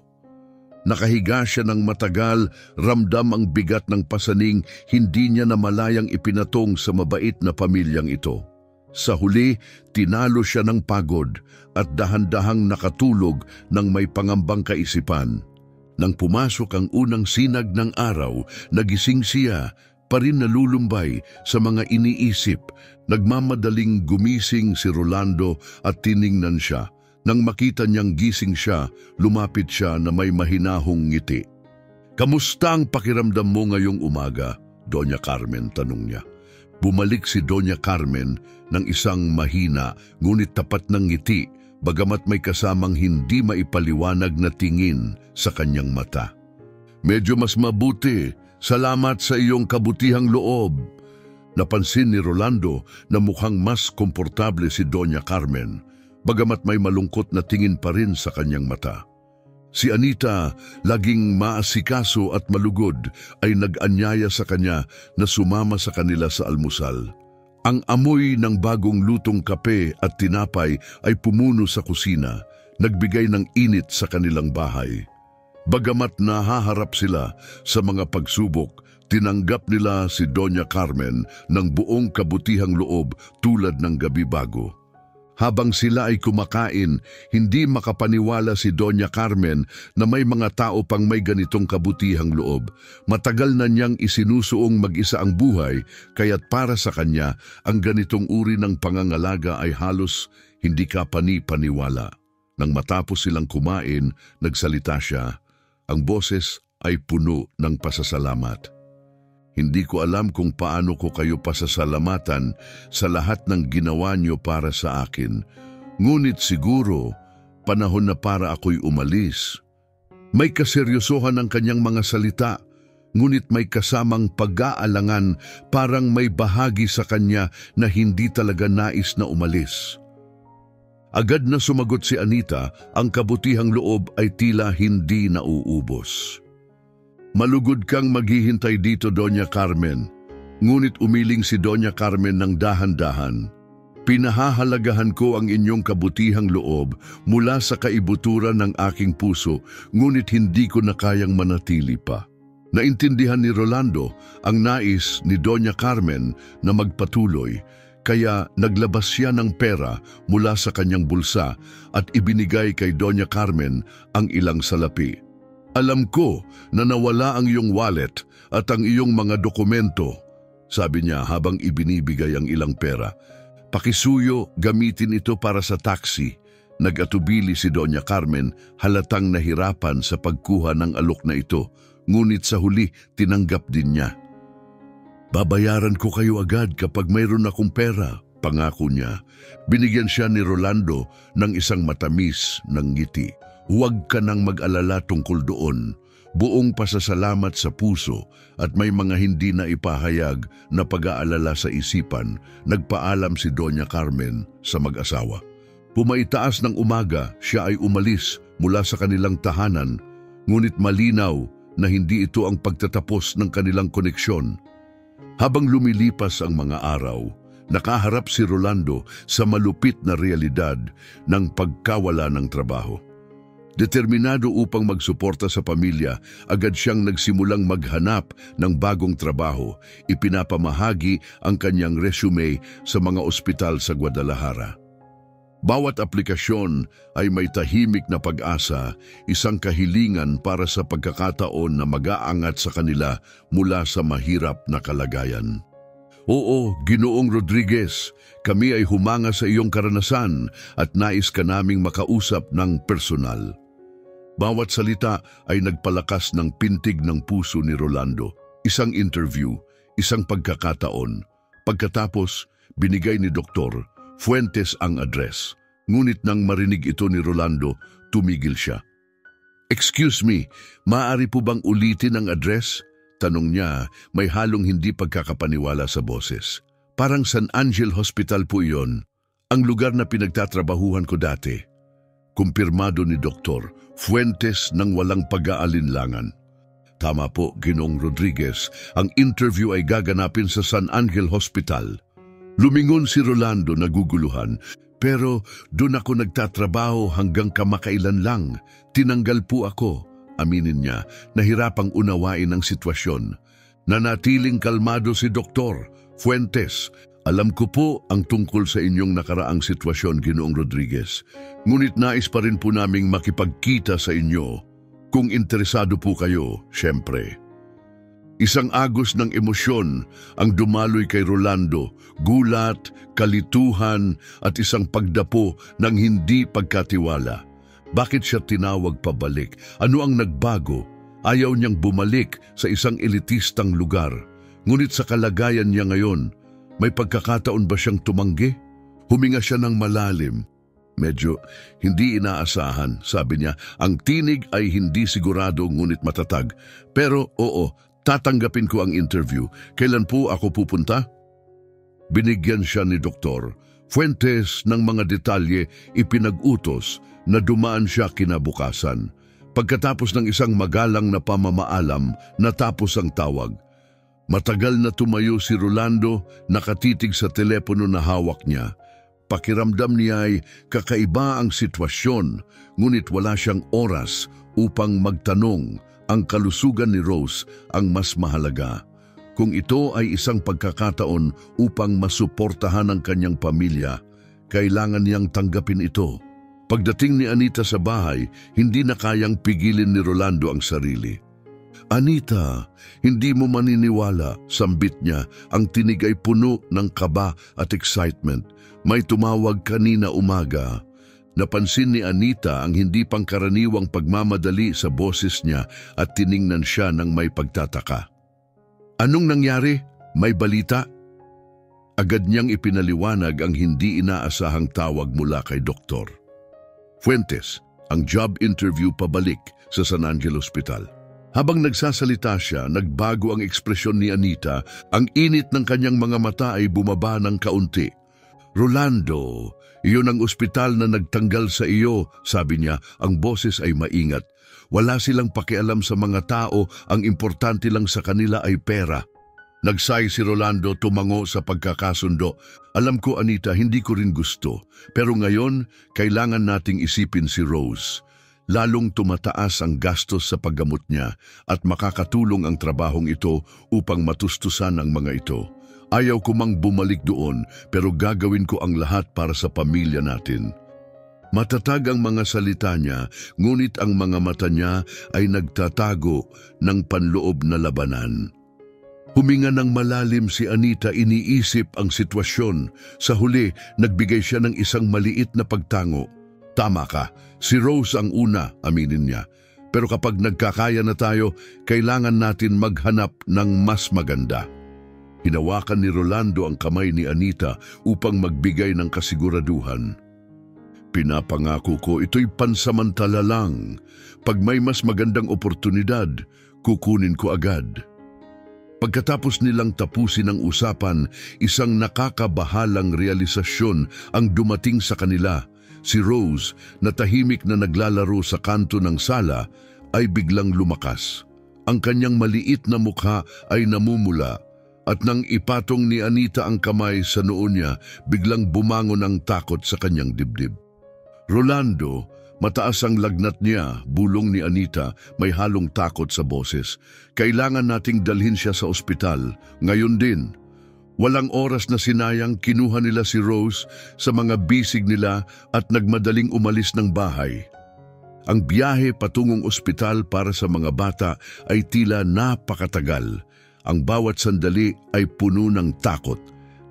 Nakahiga siya ng matagal, ramdam ang bigat ng pasaning, hindi niya namalayang ipinatong sa mabait na pamilyang ito. Sa huli, tinalo siya ng pagod at dahan-dahang nakatulog ng may pangambang kaisipan. Nang pumasok ang unang sinag ng araw, nagising siya, pa rin nalulumbay sa mga iniisip. Nagmamadaling gumising si Rolando at tiningnan siya. Nang makita niyang gising siya, lumapit siya na may mahinahong ngiti. "Kamusta ang pakiramdam mo ngayong umaga?" Doña Carmen tanong niya. Bumalik si Doña Carmen ng isang mahina ngunit tapat ng ngiti, bagamat may kasamang hindi maipaliwanag na tingin sa kanyang mata. "Medyo mas mabuti. Salamat sa iyong kabutihang loob." Napansin ni Rolando na mukhang mas komportable si Doña Carmen, bagamat may malungkot na tingin pa rin sa kanyang mata. Si Anita, laging maasikaso at malugod, ay nag-anyaya sa kanya na sumama sa kanila sa almusal. Ang amoy ng bagong lutong kape at tinapay ay pumuno sa kusina, nagbigay ng init sa kanilang bahay. Bagamat nahaharap sila sa mga pagsubok, tinanggap nila si Doña Carmen ng buong kabutihang loob tulad ng gabi bago. Habang sila ay kumakain, hindi makapaniwala si Doña Carmen na may mga tao pang may ganitong kabutihang loob. Matagal na niyang isinusuong mag-isa ang buhay, kaya't para sa kanya, ang ganitong uri ng pangangalaga ay halos hindi kapani-paniwala. Nang matapos silang kumain, nagsalita siya. Ang boses ay puno ng pasasalamat. "Hindi ko alam kung paano ko kayo pasasalamatan sa lahat ng ginawa niyo para sa akin. Ngunit siguro, panahon na para ako'y umalis." May kaseryosohan ang kanyang mga salita, ngunit may kasamang pag-aalangan, parang may bahagi sa kanya na hindi talaga nais na umalis. Agad na sumagot si Anita, ang kabutihang loob ay tila hindi nauubos. "Malugod kang maghihintay dito, Doña Carmen." Ngunit umiling si Doña Carmen ng dahan-dahan. "Pinahahalagahan ko ang inyong kabutihang loob mula sa kaibuturan ng aking puso, ngunit hindi ko na kayang manatili pa." Naintindihan ni Rolando ang nais ni Doña Carmen na magpatuloy, kaya naglabas siya ng pera mula sa kanyang bulsa at ibinigay kay Doña Carmen ang ilang salapi. "Alam ko na nawala ang iyong wallet at ang iyong mga dokumento," sabi niya habang ibinibigay ang ilang pera. "Pakisuyo, gamitin ito para sa taxi." Nag-atubili si Doña Carmen, halatang nahirapan sa pagkuha ng alok na ito, ngunit sa huli tinanggap din niya. "Babayaran ko kayo agad kapag mayroon akong pera," pangako niya. Binigyan siya ni Rolando ng isang matamis ng ngiti. "Huwag ka nang mag-alala tungkol doon. Buong pasasalamat sa puso at may mga hindi na ipahayag na pag-aalala sa isipan," nagpaalam si Doña Carmen sa mag-asawa. Pumaitaas ng umaga, siya ay umalis mula sa kanilang tahanan, ngunit malinaw na hindi ito ang pagtatapos ng kanilang koneksyon. Habang lumilipas ang mga araw, nakaharap si Rolando sa malupit na realidad ng pagkawala ng trabaho. Determinado upang magsuporta sa pamilya, agad siyang nagsimulang maghanap ng bagong trabaho. Ipinapamahagi ang kanyang resume sa mga ospital sa Guadalajara. Bawat aplikasyon ay may tahimik na pag-asa, isang kahilingan para sa pagkakataon na mag-aangat sa kanila mula sa mahirap na kalagayan. "Oo, Ginoong Rodriguez, kami ay humanga sa iyong karanasan at nais ka naming makausap ng personal." Bawat salita ay nagpalakas ng pintig ng puso ni Rolando. Isang interview, isang pagkakataon. Pagkatapos, binigay ni Dr. Fuentes ang address. Ngunit nang marinig ito ni Rolando, tumigil siya. "Excuse me, maaari po bang ulitin ang address?" Tanong niya, may halong hindi pagkakapaniwala sa boses. "Parang San Angel Hospital po iyon, ang lugar na pinagtatrabahuhan ko dati." Kumpirmado ni Dr. Fuentes ng walang pag-aalinlangan. "Tama po, Ginoong Rodriguez, ang interview ay gaganapin sa San Angel Hospital." Lumingon si Rolando naguguluhan. Pero doon ako nagtatrabaho hanggang kamakailan lang. Tinanggal po ako, aminin niya, nahirapang unawain ang sitwasyon. Nanatiling kalmado si Dr. Fuentes. Alam ko po ang tungkol sa inyong nakaraang sitwasyon, Ginoong Rodriguez. Ngunit nais pa rin po naming makipagkita sa inyo. Kung interesado po kayo, syempre. Isang agos ng emosyon ang dumaloy kay Rolando, gulat, kalituhan at isang pagdapo ng hindi pagkatiwala. Bakit siya tinawag pabalik? Ano ang nagbago? Ayaw niyang bumalik sa isang elitistang lugar. Ngunit sa kalagayan niya ngayon, may pagkakataon ba siyang tumanggi? Huminga siya ng malalim. Medyo hindi inaasahan, sabi niya. Ang tinig ay hindi sigurado ngunit matatag. Pero oo, tatanggapin ko ang interview. Kailan po ako pupunta? Binigyan siya ni Dr. Fuentes ng mga detalye, ipinag-utos na dumaan siya kinabukasan. Pagkatapos ng isang magalang na pamamaalam, natapos ang tawag. Matagal na tumayo si Rolando, nakatitig sa telepono na hawak niya. Pakiramdam niya ay kakaiba ang sitwasyon, ngunit wala siyang oras upang magtanong. Ang kalusugan ni Rose ang mas mahalaga. Kung ito ay isang pagkakataon upang masuportahan ang kanyang pamilya, kailangan niyang tanggapin ito. Pagdating ni Anita sa bahay, hindi na kayang pigilin ni Rolando ang sarili. Anita, hindi mo maniniwala, sambit niya. Ang tinig ay puno ng kaba at excitement. May tumawag kanina umaga. Napansin ni Anita ang hindi pangkaraniwang pagmamadali sa boses niya at tiningnan siya ng may pagtataka. Anong nangyari? May balita? Agad niyang ipinaliwanag ang hindi inaasahang tawag mula kay Dr. Fuentes, ang job interview pabalik sa San Angelo Hospital. Habang nagsasalita siya, nagbago ang ekspresyon ni Anita. Ang init ng kanyang mga mata ay bumaba ng kaunti. Rolando, iyon ang ospital na nagtanggal sa iyo, sabi niya. Ang boses ay maingat. Wala silang pakialam sa mga tao, ang importante lang sa kanila ay pera. Nagsay si Rolando, tumango sa pagkakasundo. Alam ko, Anita, hindi ko rin gusto. Pero ngayon, kailangan nating isipin si Rose. Lalong tumataas ang gastos sa paggamot niya at makakatulong ang trabahong ito upang matustusan ang mga ito. Ayaw ko mang bumalik doon, pero gagawin ko ang lahat para sa pamilya natin. Matatag ang mga salita niya, ngunit ang mga mata niya ay nagtatago ng panloob na labanan. Huminga ng malalim si Anita, iniisip ang sitwasyon. Sa huli, nagbigay siya ng isang maliit na pagtango. Tama ka, si Rose ang una, aminin niya. Pero kapag nagkakaya na tayo, kailangan natin maghanap ng mas maganda. Hinawakan ni Rolando ang kamay ni Anita upang magbigay ng kasiguraduhan. Pinapangako ko, ito'y pansamantala lang. Pag may mas magandang oportunidad, kukunin ko agad. Pagkatapos nilang tapusin ang usapan, isang nakakabahalang realisasyon ang dumating sa kanila. Si Rose, na tahimik na naglalaro sa kanto ng sala, ay biglang lumakas. Ang kanyang maliit na mukha ay namumula at nang ipatong ni Anita ang kamay sa noo niya, biglang bumangon ang takot sa kanyang dibdib. Rolando, mataas ang lagnat niya, bulong ni Anita, may halong takot sa boses. Kailangan nating dalhin siya sa ospital, ngayon din. Walang oras na sinayang, kinuha nila si Rose sa mga bisig nila at nagmadaling umalis ng bahay. Ang biyahe patungong ospital para sa mga bata ay tila napakatagal. Ang bawat sandali ay puno ng takot.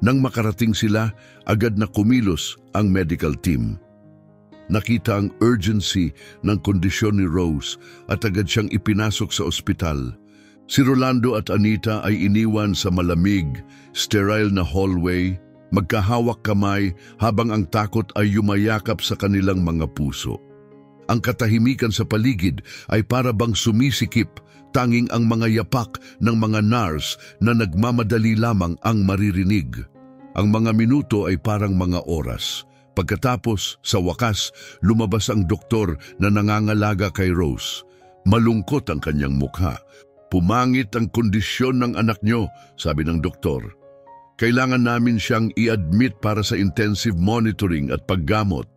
Nang makarating sila, agad na kumilos ang medical team. Nakita ang urgency ng kondisyon ni Rose at agad siyang ipinasok sa ospital. Si Rolando at Anita ay iniwan sa malamig, sterile na hallway, magkahawak kamay habang ang takot ay yumayakap sa kanilang mga puso. Ang katahimikan sa paligid ay para bang sumisikip, tanging ang mga yapak ng mga nurse na nagmamadali lamang ang maririnig. Ang mga minuto ay parang mga oras. Pagkatapos, sa wakas, lumabas ang doktor na nangangalaga kay Rose. Malungkot ang kanyang mukha. Pumangit ang kondisyon ng anak niyo, sabi ng doktor. Kailangan namin siyang i-admit para sa intensive monitoring at paggamot.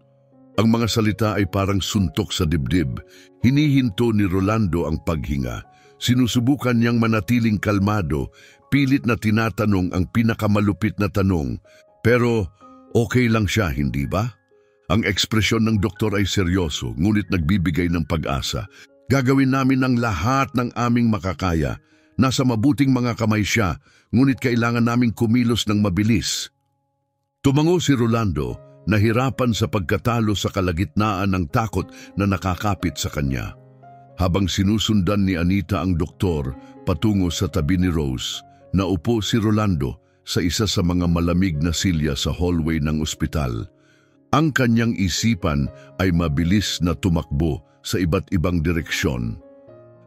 Ang mga salita ay parang suntok sa dibdib. Hinihinto ni Rolando ang paghinga. Sinusubukan niyang manatiling kalmado, pilit na tinatanong ang pinakamalupit na tanong. Pero okay lang siya, hindi ba? Ang ekspresyon ng doktor ay seryoso, ngunit nagbibigay ng pag-asa. Gagawin namin ang lahat ng aming makakaya. Nasa mabuting mga kamay siya, ngunit kailangan naming kumilos ng mabilis. Tumango si Rolando, nahirapan sa pagkatalo sa kalagitnaan ng takot na nakakapit sa kanya. Habang sinusundan ni Anita ang doktor patungo sa tabi ni Rose, naupo si Rolando sa isa sa mga malamig na silya sa hallway ng ospital. Ang kanyang isipan ay mabilis na tumakbo sa iba't ibang direksyon.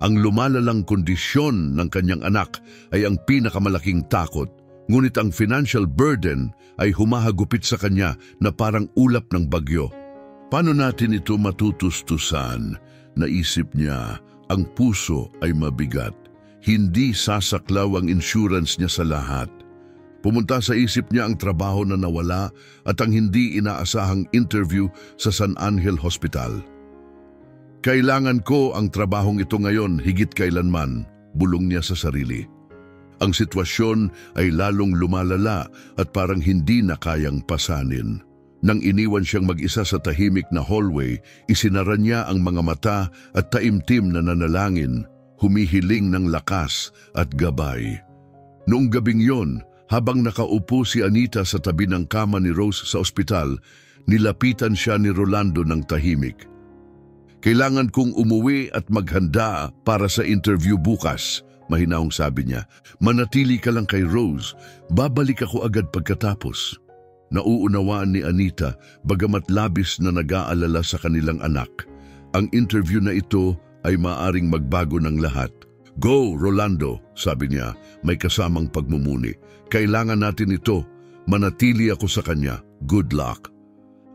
Ang lumalalang kondisyon ng kanyang anak ay ang pinakamalaking takot, ngunit ang financial burden ay humahagupit sa kanya na parang ulap ng bagyo. Paano natin ito matutustusan? Naisip niya, ang puso ay mabigat. Hindi sasaklaw ang insurance niya sa lahat. Pumunta sa isip niya ang trabaho na nawala at ang hindi inaasahang interview sa San Angel Hospital. Kailangan ko ang trabahong ito ngayon higit kailanman, bulong niya sa sarili. Ang sitwasyon ay lalong lumalala at parang hindi na kayang pasanin. Nang iniwan siyang mag-isa sa tahimik na hallway, isinara niya ang mga mata at taimtim na nanalangin, humihiling ng lakas at gabay. Noong gabing yon, habang nakaupo si Anita sa tabi ng kama ni Rose sa ospital, nilapitan siya ni Rolando ng tahimik. Kailangan kong umuwi at maghanda para sa interview bukas, mahinaong sabi niya. Manatili ka lang kay Rose, babalik ako agad pagkatapos. Nauunawaan ni Anita, bagamat labis na nag-aalala sa kanilang anak. Ang interview na ito ay maaring magbago ng lahat. Go, Rolando, sabi niya, may kasamang pagmumuni. Kailangan natin ito, manatili ako sa kanya. Good luck.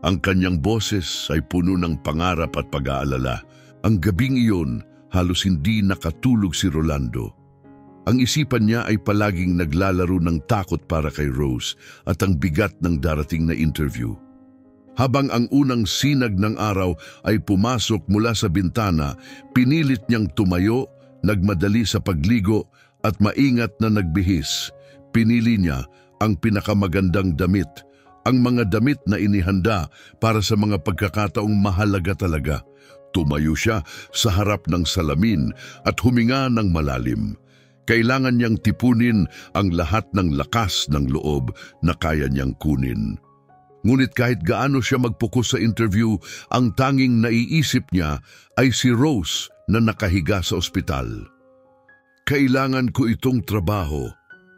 Ang kanyang boses ay puno ng pangarap at pag-aalala. Ang gabing iyon, halos hindi nakatulog si Rolando. Ang isipan niya ay palaging naglalaro ng takot para kay Rose at ang bigat ng darating na interview. Habang ang unang sinag ng araw ay pumasok mula sa bintana, pinilit niyang tumayo, nagmadali sa pagligo at maingat na nagbihis. Pinili niya ang pinakamagandang damit, ang mga damit na inihanda para sa mga pagkakataong mahalaga talaga. Tumayo siya sa harap ng salamin at huminga ng malalim. Kailangan niyang tipunin ang lahat ng lakas ng loob na kaya niyang kunin. Ngunit kahit gaano siya magpokus sa interview, ang tanging naiisip niya ay si Rose na nakahiga sa ospital. Kailangan ko itong trabaho,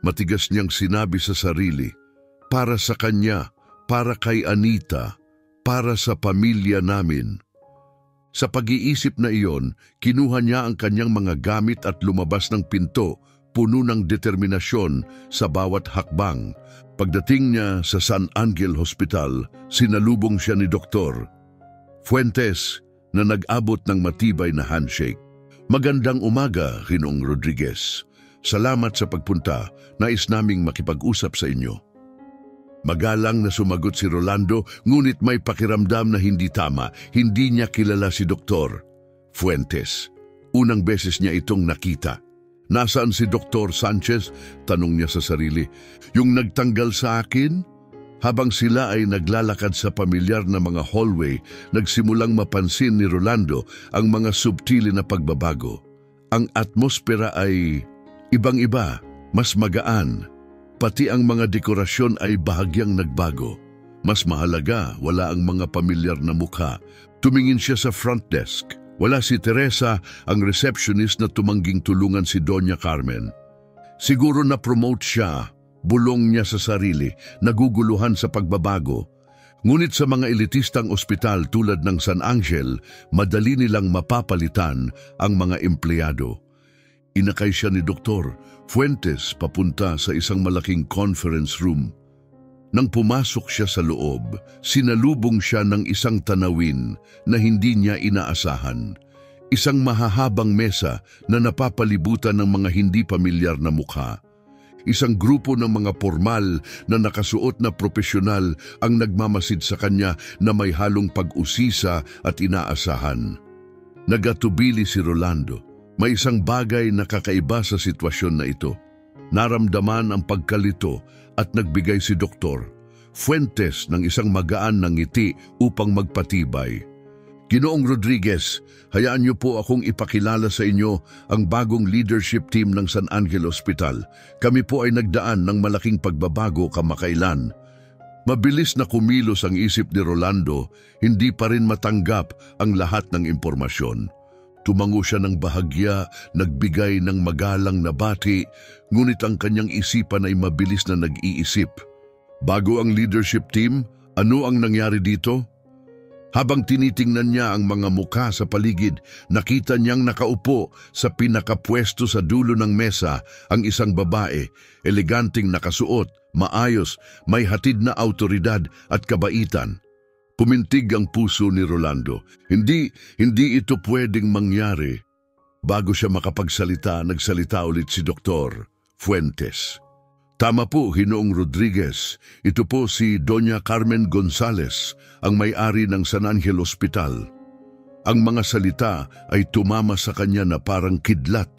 matigas niyang sinabi sa sarili. Para sa kanya, para kay Anita, para sa pamilya namin. Sa pag-iisip na iyon, kinuha niya ang kanyang mga gamit at lumabas ng pinto, puno ng determinasyon sa bawat hakbang. Pagdating niya sa San Angel Hospital, sinalubong siya ni Dr. Fuentes na nag-abot ng matibay na handshake. Magandang umaga, Ginong Rodriguez. Salamat sa pagpunta. Nais naming makipag-usap sa inyo. Magalang na sumagot si Rolando, ngunit may pakiramdam na hindi tama. Hindi niya kilala si Dr. Fuentes. Unang beses niya itong nakita. Nasaan si Dr. Sanchez? Tanong niya sa sarili. Yung nagtanggal sa akin? Habang sila ay naglalakad sa pamilyar na mga hallway, nagsimulang mapansin ni Rolando ang mga subtili na pagbabago. Ang atmosfera ay ibang-iba, mas magaan. Pati ang mga dekorasyon ay bahagyang nagbago. Mas mahalaga, wala ang mga pamilyar na mukha. Tumingin siya sa front desk. Wala si Teresa, ang receptionist na tumangging tulungan si Doña Carmen. Siguro na-promote siya, bulong niya sa sarili, naguguluhan sa pagbabago. Ngunit sa mga elitistang ospital tulad ng San Angel, madali nilang mapapalitan ang mga empleyado. Inakay siya ni Dr. Fuentes papunta sa isang malaking conference room. Nang pumasok siya sa loob, sinalubong siya ng isang tanawin na hindi niya inaasahan. Isang mahahabang mesa na napapalibutan ng mga hindi pamilyar na mukha. Isang grupo ng mga formal na nakasuot na propesyonal ang nagmamasid sa kanya na may halong pag-usisa at inaasahan. Nagatubili si Rolando. May isang bagay na kakaiba sa sitwasyon na ito. Naramdaman ang pagkalito at nagbigay si Dr. Fuentes ng isang magaan na ngiti upang magpatibay. Ginoong Rodriguez, hayaan niyo po akong ipakilala sa inyo ang bagong leadership team ng San Angel Hospital. Kami po ay nagdaan ng malaking pagbabago kamakailan. Mabilis na kumilos ang isip ni Rolando, hindi pa rin matanggap ang lahat ng impormasyon. Tumango siya ng bahagya, nagbigay ng magalang na bati, ngunit ang kanyang isipan ay mabilis na nag-iisip. Bago ang leadership team, ano ang nangyari dito? Habang tinitingnan niya ang mga mukha sa paligid, nakita niyang nakaupo sa pinakapwesto sa dulo ng mesa ang isang babae, eleganting nakasuot, maayos, may hatid na awtoridad at kabaitan. Pumintig ang puso ni Rolando. Hindi ito pwedeng mangyari. Bago siya makapagsalita, nagsalita ulit si Dr. Fuentes. Tama po, Ginoong Rodriguez. Ito po si Doña Carmen Gonzales, ang may-ari ng San Angel Hospital. Ang mga salita ay tumama sa kanya na parang kidlat.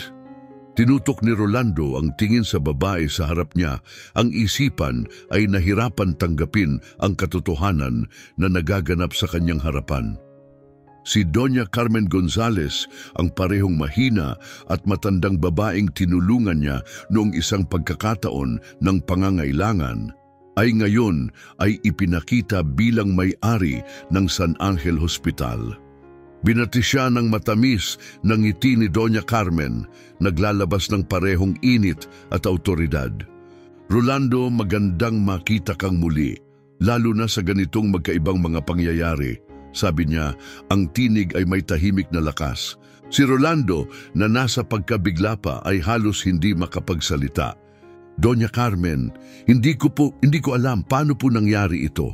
Tinutok ni Rolando ang tingin sa babae sa harap niya. Ang isipan ay nahirapan tanggapin ang katotohanan na nagaganap sa kanyang harapan. Si Doña Carmen Gonzales, ang parehong mahina at matandang babaeng tinulungan niya noong isang pagkakataon ng pangangailangan, ay ngayon ay ipinakita bilang may-ari ng San Angel Hospital. Binati siya ng matamis ng ngiti ni Doña Carmen, naglalabas ng parehong init at awtoridad. Rolando, magandang makita kang muli, lalo na sa ganitong magkaibang mga pangyayari. Sabi niya, ang tinig ay may tahimik na lakas. Si Rolando, na nasa pagkabigla pa, ay halos hindi makapagsalita. Doña Carmen, hindi ko alam paano po nangyari ito.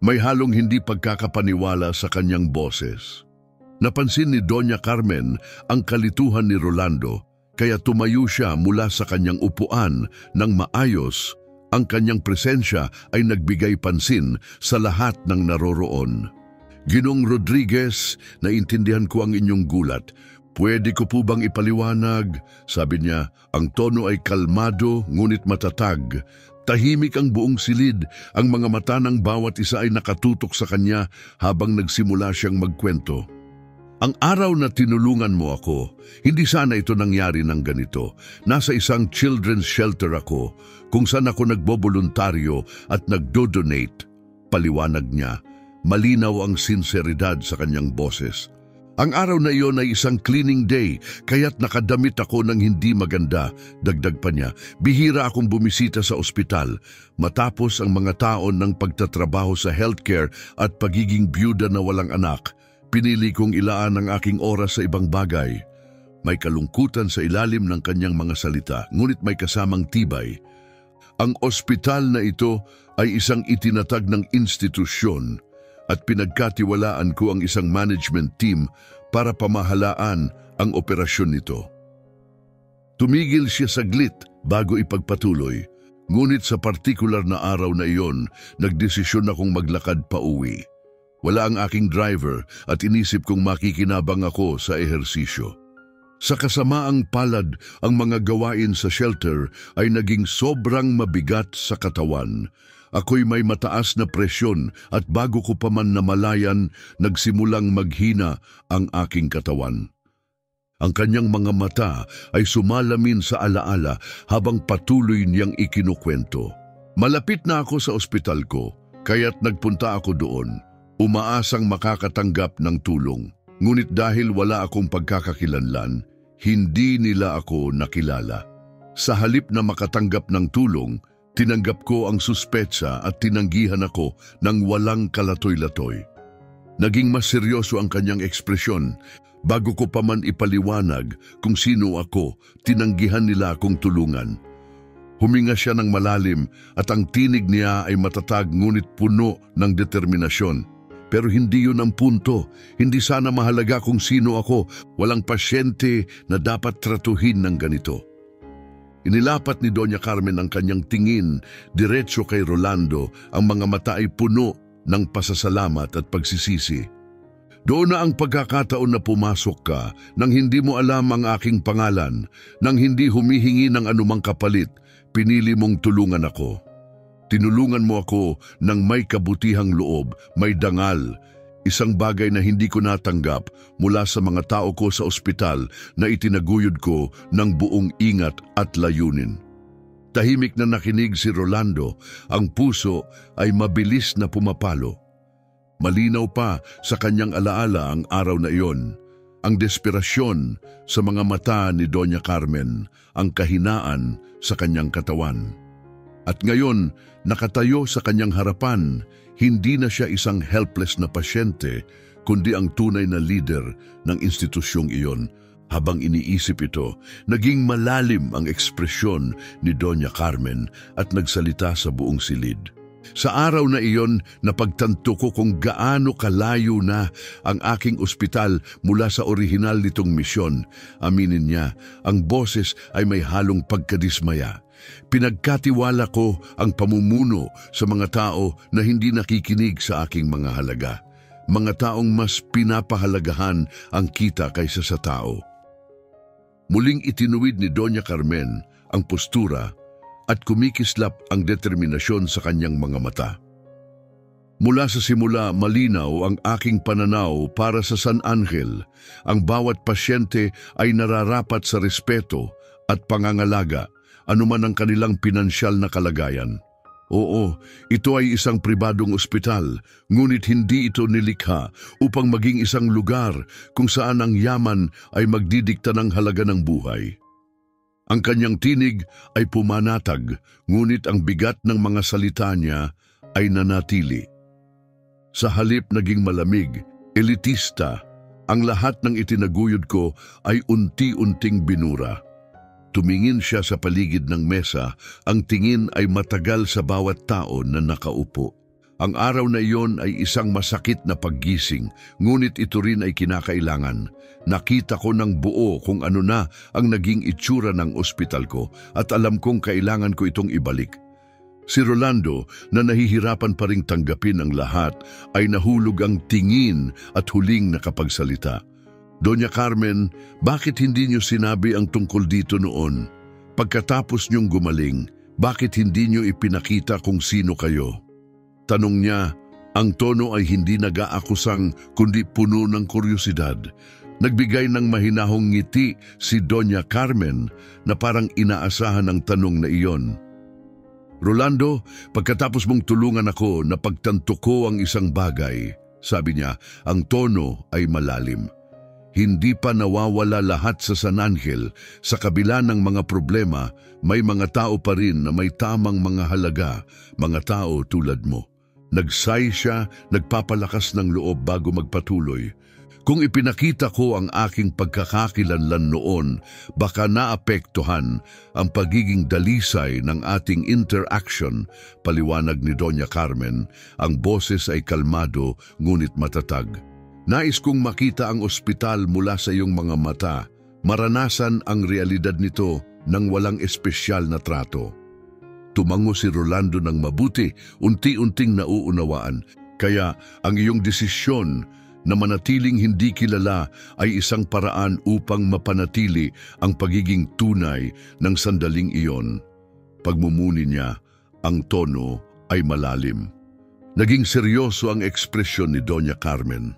May halong hindi pagkakapaniwala sa kanyang boses. Napansin ni Doña Carmen ang kalituhan ni Rolando, kaya tumayo siya mula sa kanyang upuan ng maayos. Ang kanyang presensya ay nagbigay pansin sa lahat ng naroroon. Ginoong Rodriguez, naintindihan ko ang inyong gulat. Pwede ko po bang ipaliwanag? Sabi niya, ang tono ay kalmado ngunit matatag. Tahimik ang buong silid, ang mga mata ng bawat isa ay nakatutok sa kanya habang nagsimula siyang magkwento. Ang araw na tinulungan mo ako, hindi sana ito nangyari ng ganito. Nasa isang children's shelter ako, kung saan ako nagboboluntaryo at nagdo-donate. Paliwanag niya. Malinaw ang sinseridad sa kanyang boses. Ang araw na iyon ay isang cleaning day, kaya't nakadamit ako ng hindi maganda. Dagdag pa niya, bihira akong bumisita sa ospital. Matapos ang mga taon ng pagtatrabaho sa healthcare at pagiging byuda na walang anak, pinili kong ilaan ang aking oras sa ibang bagay. May kalungkutan sa ilalim ng kanyang mga salita, ngunit may kasamang tibay. Ang ospital na ito ay isang itinatag ng institusyon, at pinagkatiwalaan ko ang isang management team para pamahalaan ang operasyon nito. Tumigil siya saglit bago ipagpatuloy, ngunit sa partikular na araw na iyon, nagdesisyon akong maglakad pa uwi. Wala ang aking driver at inisip kong makikinabang ako sa ehersisyo. Sa kasamaang palad, ang mga gawain sa shelter ay naging sobrang mabigat sa katawan. Ako'y may mataas na presyon at bago ko pa man namalayan, nagsimulang maghina ang aking katawan. Ang kanyang mga mata ay sumalamin sa alaala habang patuloy niyang ikinukwento. Malapit na ako sa ospital ko, kaya't nagpunta ako doon, umaasang makakatanggap ng tulong. Ngunit dahil wala akong pagkakakilanlan, hindi nila ako nakilala. Sa halip na makatanggap ng tulong, tinanggap ko ang suspetsa at tinanggihan ako ng walang kalatoy-latoy. Naging mas seryoso ang kanyang ekspresyon. Bago ko pa man ipaliwanag kung sino ako, tinanggihan nila akong tulungan. Huminga siya ng malalim at ang tinig niya ay matatag ngunit puno ng determinasyon. Pero hindi yun ang punto. Hindi sana mahalaga kung sino ako. Walang pasyente na dapat tratuhin ng ganito. Inilapat ni Doña Carmen ang kanyang tingin diretso kay Rolando, ang mga mata ay puno ng pasasalamat at pagsisisi. Doon na ang pagkakataon na pumasok ka nang hindi mo alam ang aking pangalan, nang hindi humihingi ng anumang kapalit, pinili mong tulungan ako. Tinulungan mo ako ng may kabutihang loob, may dangal, isang bagay na hindi ko natanggap mula sa mga tao ko sa ospital na itinaguyod ko ng buong ingat at layunin. Tahimik na nakinig si Rolando, ang puso ay mabilis na pumapalo. Malinaw pa sa kanyang alaala ang araw na iyon, ang desperasyon sa mga mata ni Doña Carmen, ang kahinaan sa kanyang katawan. At ngayon, nakatayo sa kanyang harapan, hindi na siya isang helpless na pasyente, kundi ang tunay na leader ng institusyong iyon. Habang iniisip ito, naging malalim ang ekspresyon ni Doña Carmen at nagsalita sa buong silid. Sa araw na iyon, napagtanto ko kung gaano kalayo na ang aking ospital mula sa orihinal nitong misyon. Aminin niya, ang boses ay may halong pagkadismaya. Pinagkatiwala ko ang pamumuno sa mga tao na hindi nakikinig sa aking mga halaga. Mga taong mas pinapahalagahan ang kita kaysa sa tao. Muling itinuwid ni Doña Carmen ang postura at kumikislap ang determinasyon sa kanyang mga mata. Mula sa simula, malinaw ang aking pananaw para sa San Angel. Ang bawat pasyente ay nararapat sa respeto at pangangalaga, anuman ang kanilang pinansyal na kalagayan. Oo, ito ay isang pribadong ospital, ngunit hindi ito nilikha upang maging isang lugar kung saan ang yaman ay magdidikta ng halaga ng buhay. Ang kanyang tinig ay pumanatag, ngunit ang bigat ng mga salita niya ay nanatili. Sa halip naging malamig, elitista, ang lahat ng itinaguyod ko ay unti-unting binura. Tumingin siya sa paligid ng mesa, ang tingin ay matagal sa bawat tao na nakaupo. Ang araw na iyon ay isang masakit na paggising, ngunit ito rin ay kinakailangan. Nakita ko ng buo kung ano na ang naging itsura ng ospital ko at alam kong kailangan ko itong ibalik. Si Rolando, na nahihirapan pa ring tanggapin ang lahat, ay nahulog ang tingin at huling nakapagsalita. Doña Carmen, bakit hindi niyo sinabi ang tungkol dito noon? Pagkatapos niyong gumaling, bakit hindi niyo ipinakita kung sino kayo? Tanong niya, ang tono ay hindi nag-aakusang kundi puno ng kuryosidad. Nagbigay ng mahinahong ngiti si Doña Carmen na parang inaasahan ang tanong na iyon. Rolando, pagkatapos mong tulungan ako, napagtanto ko ang isang bagay. Sabi niya, ang tono ay malalim. Hindi pa nawawala lahat sa San Angel. Sa kabila ng mga problema, may mga tao pa rin na may tamang mga halaga, mga tao tulad mo. Nagsay siya, nagpapalakas ng loob bago magpatuloy. Kung ipinakita ko ang aking pagkakakilanlan noon, baka naapektuhan ang pagiging dalisay ng ating interaction, paliwanag ni Doña Carmen. Ang boses ay kalmado ngunit matatag. Nais kong makita ang ospital mula sa iyong mga mata, maranasan ang realidad nito ng walang espesyal na trato. Tumango si Rolando ng mabuti, unti-unting nauunawaan, kaya ang iyong desisyon na manatiling hindi kilala ay isang paraan upang mapanatili ang pagiging tunay ng sandaling iyon. Pagmumuni niya, ang tono ay malalim. Naging seryoso ang ekspresyon ni Doña Carmen.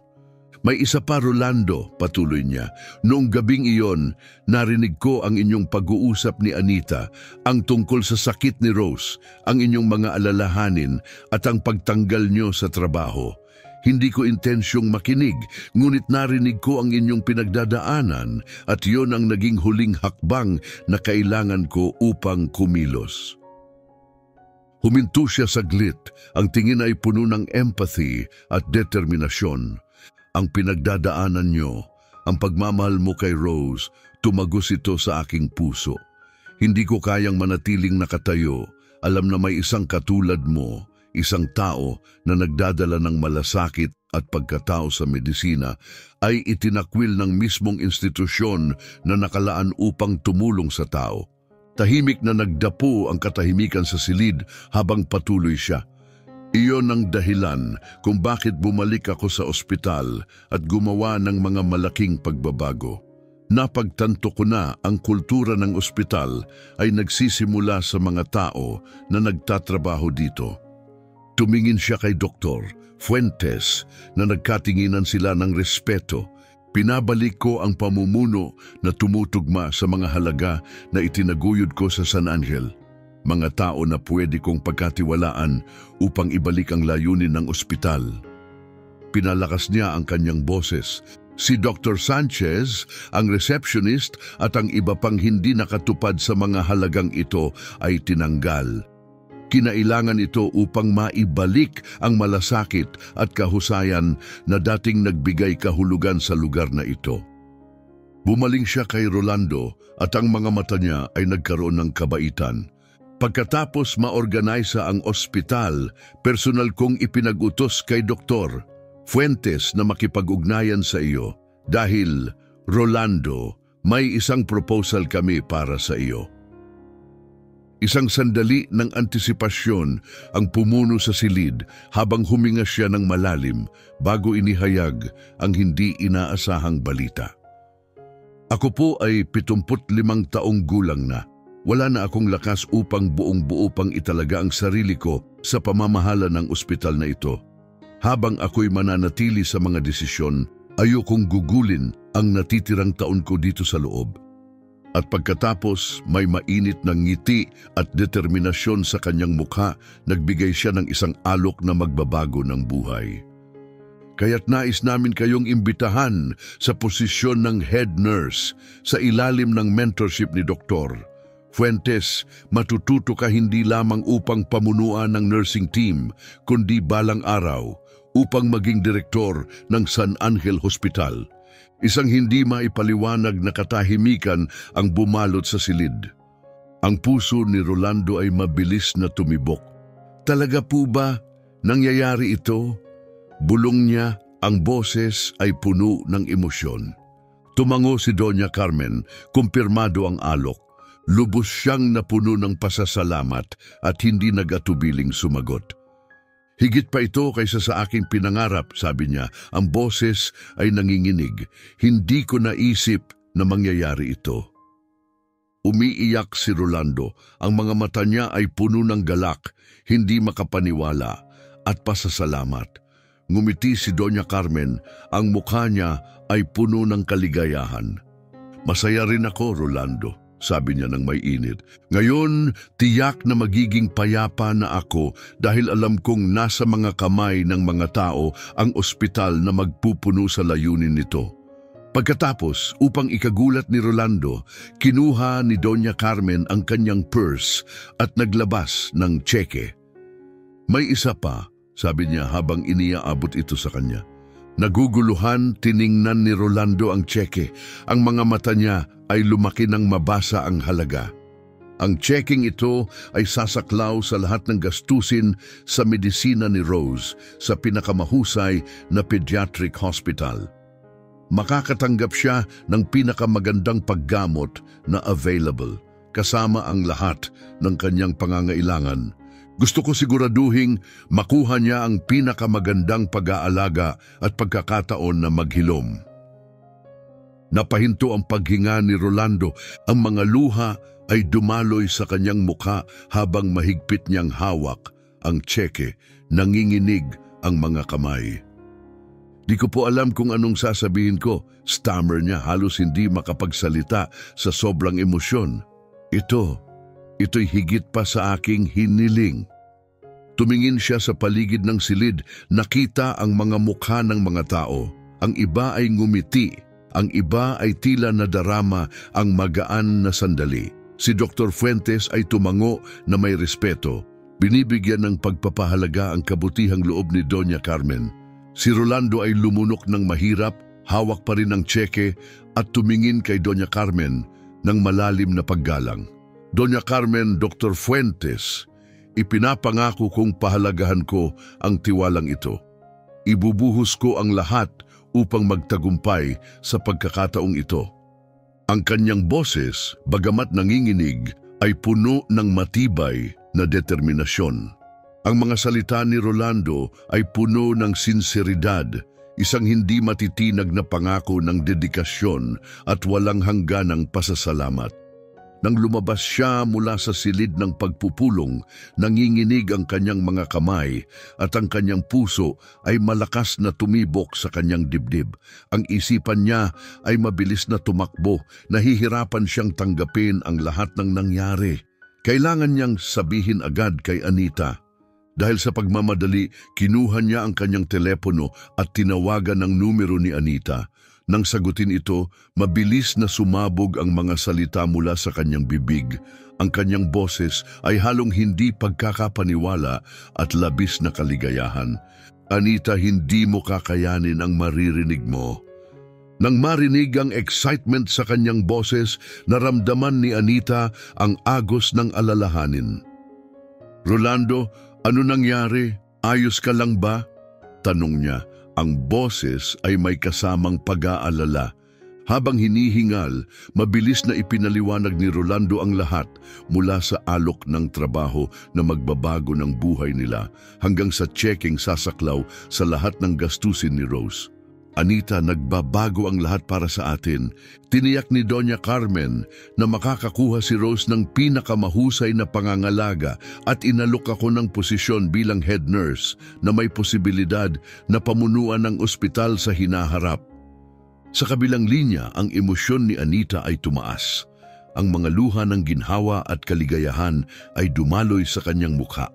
May isa pa, Rolando, patuloy niya. Noong gabing iyon, narinig ko ang inyong pag-uusap ni Anita, ang tungkol sa sakit ni Rose, ang inyong mga alalahanin at ang pagtanggal niyo sa trabaho. Hindi ko intensyong makinig, ngunit narinig ko ang inyong pinagdadaanan at iyon ang naging huling hakbang na kailangan ko upang kumilos. Huminto siya saglit, ang tingin ay puno ng empathy at determinasyon. Ang pinagdadaanan niyo, ang pagmamahal mo kay Rose, tumagos ito sa aking puso. Hindi ko kayang manatiling nakatayo, alam na may isang katulad mo, isang tao na nagdadala ng malasakit at pagkatao sa medisina ay itinakwil ng mismong institusyon na nakalaan upang tumulong sa tao. Tahimik na nagdapo ang katahimikan sa silid habang patuloy siya. Iyon ang dahilan kung bakit bumalik ako sa ospital at gumawa ng mga malaking pagbabago. Napagtanto ko na ang kultura ng ospital ay nagsisimula sa mga tao na nagtatrabaho dito. Tumingin siya kay Dr. Fuentes na nagkatinginan sila ng respeto. Pinabalik ko ang pamumuno na tumutugma sa mga halaga na itinaguyod ko sa San Angel. Mga tao na pwede kong pagkatiwalaan upang ibalik ang layunin ng ospital. Pinalakas niya ang kanyang boses. Si Dr. Sanchez, ang receptionist at ang iba pang hindi nakatupad sa mga halagang ito ay tinanggal. Kinailangan ito upang maibalik ang malasakit at kahusayan na dating nagbigay kahulugan sa lugar na ito. Bumaling siya kay Rolando at ang mga mata niya ay nagkaroon ng kabaitan. Pagkatapos maorganisa ang ospital, personal kong ipinag-utos kay Dr. Fuentes na makipag-ugnayan sa iyo dahil, Rolando, may isang proposal kami para sa iyo. Isang sandali ng antisipasyon ang pumuno sa silid habang huminga siya ng malalim bago inihayag ang hindi inaasahang balita. Ako po ay 75 taong gulang na. Wala na akong lakas upang buong-buo pang italaga ang sarili ko sa pamamahala ng ospital na ito. Habang ako'y mananatili sa mga desisyon, ayokong gugulin ang natitirang taon ko dito sa loob. At pagkatapos may mainit na ngiti at determinasyon sa kanyang mukha, nagbigay siya ng isang alok na magbabago ng buhay. Kaya't nais namin kayong imbitahan sa posisyon ng head nurse sa ilalim ng mentorship ni Dr. Fuentes. Matututo ka hindi lamang upang pamunuan ng nursing team, kundi balang araw upang maging direktor ng San Angel Hospital. Isang hindi maipaliwanag na katahimikan ang bumalot sa silid. Ang puso ni Rolando ay mabilis na tumibok. Talaga po ba nangyayari ito? Bulong niya, ang boses ay puno ng emosyon. Tumango si Doña Carmen, kumpirmado ang alok. Lubos siyang napuno ng pasasalamat at hindi nag-atubiling sumagot. Higit pa ito kaysa sa aking pinangarap, sabi niya. Ang boses ay nanginginig. Hindi ko naisip na mangyayari ito. Umiiyak si Rolando. Ang mga mata niya ay puno ng galak, hindi makapaniwala at pasasalamat. Ngumiti si Doña Carmen. Ang mukha niya ay puno ng kaligayahan. Masaya rin ako, Rolando, sabi niya ng may init. Ngayon, tiyak na magiging payapa na ako dahil alam kong nasa mga kamay ng mga tao ang ospital na magpupuno sa layunin nito. Pagkatapos, upang ikagulat ni Rolando, kinuha ni Doña Carmen ang kanyang purse at naglabas ng tseke. May isa pa, sabi niya habang iniaabot ito sa kanya. Naguguluhan, tiningnan ni Rolando ang tseke. Ang mga mata niya ay lumaki nang mabasa ang halaga. Ang tseking ito ay sasaklaw sa lahat ng gastusin sa medisina ni Rose sa pinakamahusay na pediatric hospital. Makakatanggap siya ng pinakamagandang paggamot na available, kasama ang lahat ng kanyang pangangailangan. Gusto ko siguraduhing makuha niya ang pinakamagandang pag-aalaga at pagkakataon na maghilom. Napahinto ang paghinga ni Rolando. Ang mga luha ay dumaloy sa kanyang mukha habang mahigpit niyang hawak ang tseke. Nanginginig ang mga kamay. Di ko po alam kung anong sasabihin ko. Stammer niya, halos hindi makapagsalita sa sobrang emosyon. Ito'y higit pa sa aking hiniling. Tumingin siya sa paligid ng silid, nakita ang mga mukha ng mga tao. Ang iba ay ngumiti, ang iba ay tila nadarama ang magaan na sandali. Si Dr. Fuentes ay tumango na may respeto. Binibigyan ng pagpapahalaga ang kabutihang loob ni Doña Carmen. Si Rolando ay lumunok ng mahirap, hawak pa rin ang tseke at tumingin kay Doña Carmen ng malalim na paggalang. Doña Carmen, Dr. Fuentes, ipinapangako kong pahalagahan ko ang tiwalang ito. Ibubuhos ko ang lahat upang magtagumpay sa pagkakataong ito. Ang kanyang boses, bagamat nanginginig, ay puno ng matibay na determinasyon. Ang mga salita ni Rolando ay puno ng sinseridad, isang hindi matitinag na pangako ng dedikasyon at walang hangganang pasasalamat. Nang lumabas siya mula sa silid ng pagpupulong, nanginginig ang kanyang mga kamay at ang kanyang puso ay malakas na tumibok sa kanyang dibdib. Ang isipan niya ay mabilis na tumakbo, nahihirapan siyang tanggapin ang lahat ng nangyari. Kailangan niyang sabihin agad kay Anita. Dahil sa pagmamadali, kinuha niya ang kanyang telepono at tinawagan ang numero ni Anita. Nang sagutin ito, mabilis na sumabog ang mga salita mula sa kanyang bibig. Ang kanyang boses ay halong hindi pagkakapaniwala at labis na kaligayahan. Anita, hindi mo kakayanin ang maririnig mo. Nang marinig ang excitement sa kanyang boses, naramdaman ni Anita ang agos ng alalahanin. Rolando, ano nangyari? Ayos ka lang ba? Tanong niya. Ang boses ay may kasamang pag-aalala. Habang hinihingal, mabilis na ipinaliwanag ni Rolando ang lahat mula sa alok ng trabaho na magbabago ng buhay nila hanggang sa checking sasaklaw sa lahat ng gastusin ni Rose. Anita, nagbabago ang lahat para sa atin. Tiniyak ni Doña Carmen na makakakuha si Rose ng pinakamahusay na pangangalaga at inalok ako ng posisyon bilang head nurse na may posibilidad na pamunuan ng ospital sa hinaharap. Sa kabilang linya, ang emosyon ni Anita ay tumaas. Ang mga luha ng ginhawa at kaligayahan ay dumaloy sa kanyang mukha.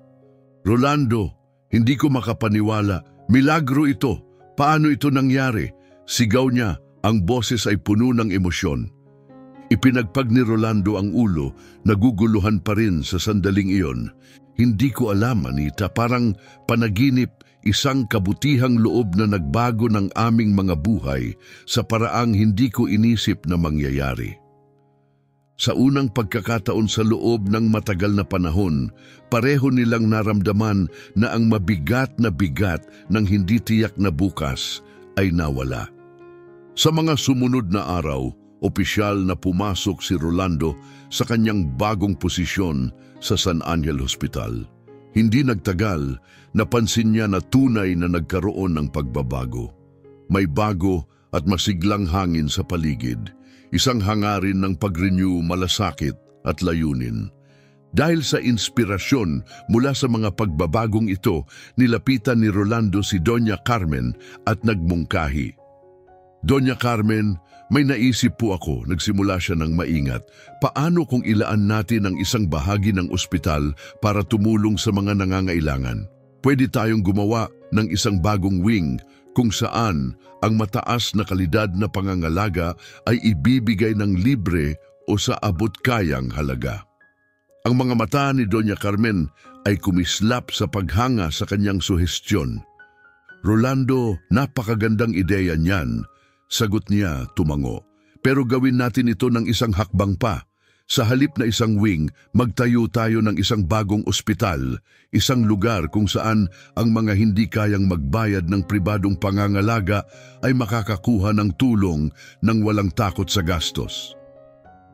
Rolando, hindi ko makapaniwala. Milagro ito. Paano ito nangyari? Sigaw niya, ang boses ay puno ng emosyon. Ipinagpag ni Rolando ang ulo, naguguluhan pa rin sa sandaling iyon. Hindi ko alam, Anita, parang panaginip, isang kabutihang loob na nagbago ng aming mga buhay sa paraang hindi ko inisip na mangyayari. Sa unang pagkakataon sa loob ng matagal na panahon, pareho nilang naramdaman na ang mabigat na bigat ng hindi tiyak na bukas ay nawala. Sa mga sumunod na araw, opisyal na pumasok si Rolando sa kanyang bagong posisyon sa San Angel Hospital. Hindi nagtagal, napansin niya na tunay na nagkaroon ng pagbabago. May bago at masiglang hangin sa paligid. Isang hangarin ng pag-renew, malasakit at layunin. Dahil sa inspirasyon mula sa mga pagbabagong ito, nilapitan ni Rolando si Doña Carmen at nagmungkahi. Doña Carmen, may naisip po ako, nagsimula siya ng maingat. Paano kung ilaan natin ang isang bahagi ng ospital para tumulong sa mga nangangailangan? Pwede tayong gumawa ng isang bagong wing kung saan ang mataas na kalidad na pangangalaga ay ibibigay ng libre o sa abot-kayang halaga. Ang mga mata ni Doña Carmen ay kumislap sa paghanga sa kanyang suhestyon. Rolando, napakagandang ideya niyan, sagot niya tumango. Pero gawin natin ito ng isang hakbang pa. Sa halip na isang wing, magtayo tayo ng isang bagong ospital, isang lugar kung saan ang mga hindi kayang magbayad ng pribadong pangangalaga ay makakakuha ng tulong nang walang takot sa gastos.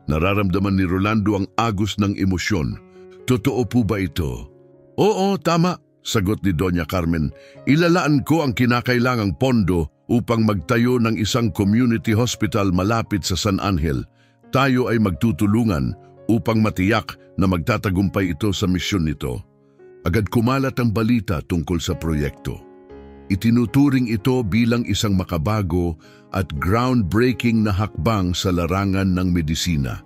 Nararamdaman ni Rolando ang agos ng emosyon. Totoo po ba ito? Oo, tama, sagot ni Doña Carmen. Ilalaan ko ang kinakailangang pondo upang magtayo ng isang community hospital malapit sa San Angel. Tayo ay magtutulungan upang matiyak na magtatagumpay ito sa misyon nito. Agad kumalat ang balita tungkol sa proyekto. Itinuturing ito bilang isang makabago at groundbreaking na hakbang sa larangan ng medisina.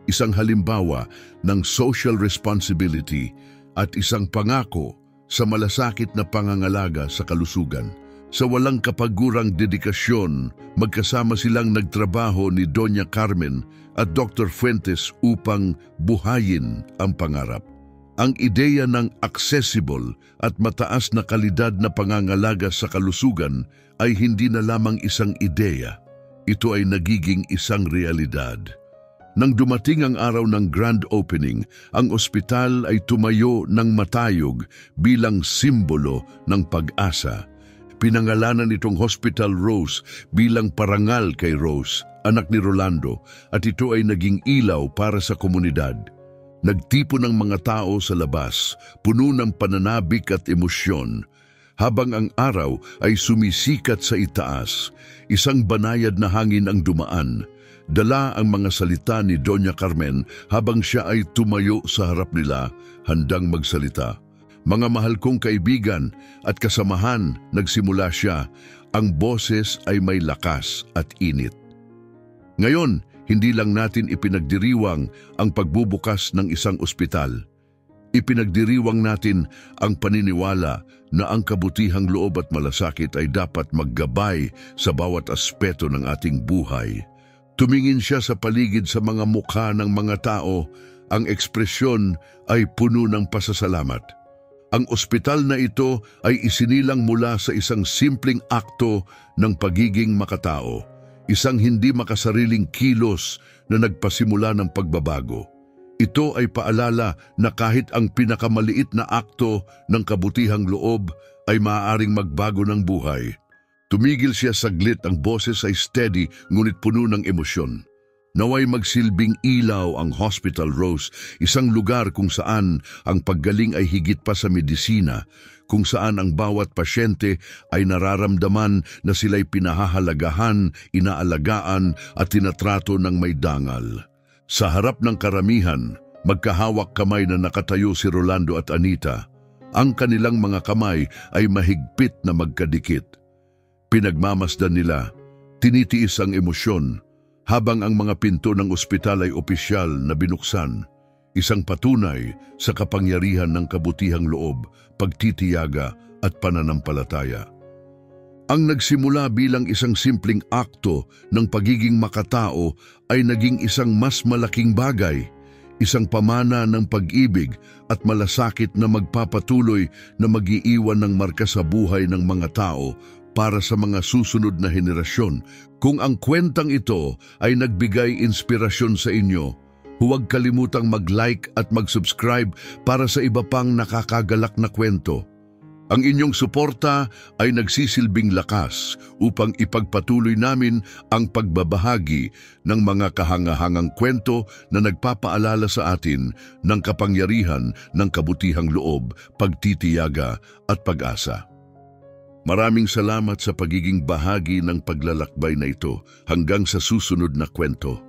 Isang halimbawa ng social responsibility at isang pangako sa malasakit na pangangalaga sa kalusugan. Sa walang kapagurang dedikasyon, magkasama silang nagtrabaho ni Doña Carmen at Dr. Fuentes upang buhayin ang pangarap. Ang ideya ng accessible at mataas na kalidad na pangangalaga sa kalusugan ay hindi na lamang isang ideya. Ito ay nagiging isang realidad. Nang dumating ang araw ng grand opening, ang ospital ay tumayo ng matayog bilang simbolo ng pag-asa. Pinangalanan itong Hospital Rose bilang parangal kay Rose, anak ni Rolando, at ito ay naging ilaw para sa komunidad. Nagtipon ng mga tao sa labas, puno ng pananabik at emosyon. Habang ang araw ay sumisikat sa itaas, isang banayad na hangin ang dumaan. Dala ang mga salita ni Doña Carmen habang siya ay tumayo sa harap nila, handang magsalita. Mga mahal kong kaibigan at kasamahan, nagsimula siya. Ang boses ay may lakas at init. Ngayon, hindi lang natin ipinagdiriwang ang pagbubukas ng isang ospital. Ipinagdiriwang natin ang paniniwala na ang kabutihang loob at malasakit ay dapat maggabay sa bawat aspeto ng ating buhay. Tumingin siya sa paligid sa mga mukha ng mga tao, ang ekspresyon ay puno ng pasasalamat. Ang ospital na ito ay isinilang mula sa isang simpleng akto ng pagiging makatao, isang hindi makasariling kilos na nagpasimula ng pagbabago. Ito ay paalala na kahit ang pinakamaliit na akto ng kabutihang loob ay maaaring magbago ng buhay. Tumigil siya saglit, ang boses ay steady ngunit puno ng emosyon. Naway magsilbing ilaw ang Hospital Rose, isang lugar kung saan ang paggaling ay higit pa sa medisina, kung saan ang bawat pasyente ay nararamdaman na sila'y pinahahalagahan, inaalagaan at tinatrato ng may dangal. Sa harap ng karamihan, magkahawak kamay na nakatayo si Rolando at Anita. Ang kanilang mga kamay ay mahigpit na magkadikit. Pinagmamasdan nila, tinitiis ang emosyon, habang ang mga pinto ng ospital ay opisyal na binuksan, isang patunay sa kapangyarihan ng kabutihang loob, pagtitiyaga at pananampalataya. Ang nagsimula bilang isang simpleng akto ng pagiging makatao ay naging isang mas malaking bagay, isang pamana ng pag-ibig at malasakit na magpapatuloy na mag-iiwan ng marka sa buhay ng mga tao para sa mga susunod na henerasyon. Kung ang kwentang ito ay nagbigay inspirasyon sa inyo, huwag kalimutang mag-like at mag-subscribe para sa iba pang nakakagalak na kwento. Ang inyong suporta ay nagsisilbing lakas upang ipagpatuloy namin ang pagbabahagi ng mga kahangahangang kwento na nagpapaalala sa atin ng kapangyarihan ng kabutihang loob, pagtitiyaga at pag-asa. Maraming salamat sa pagiging bahagi ng paglalakbay na ito. Hanggang sa susunod na kwento.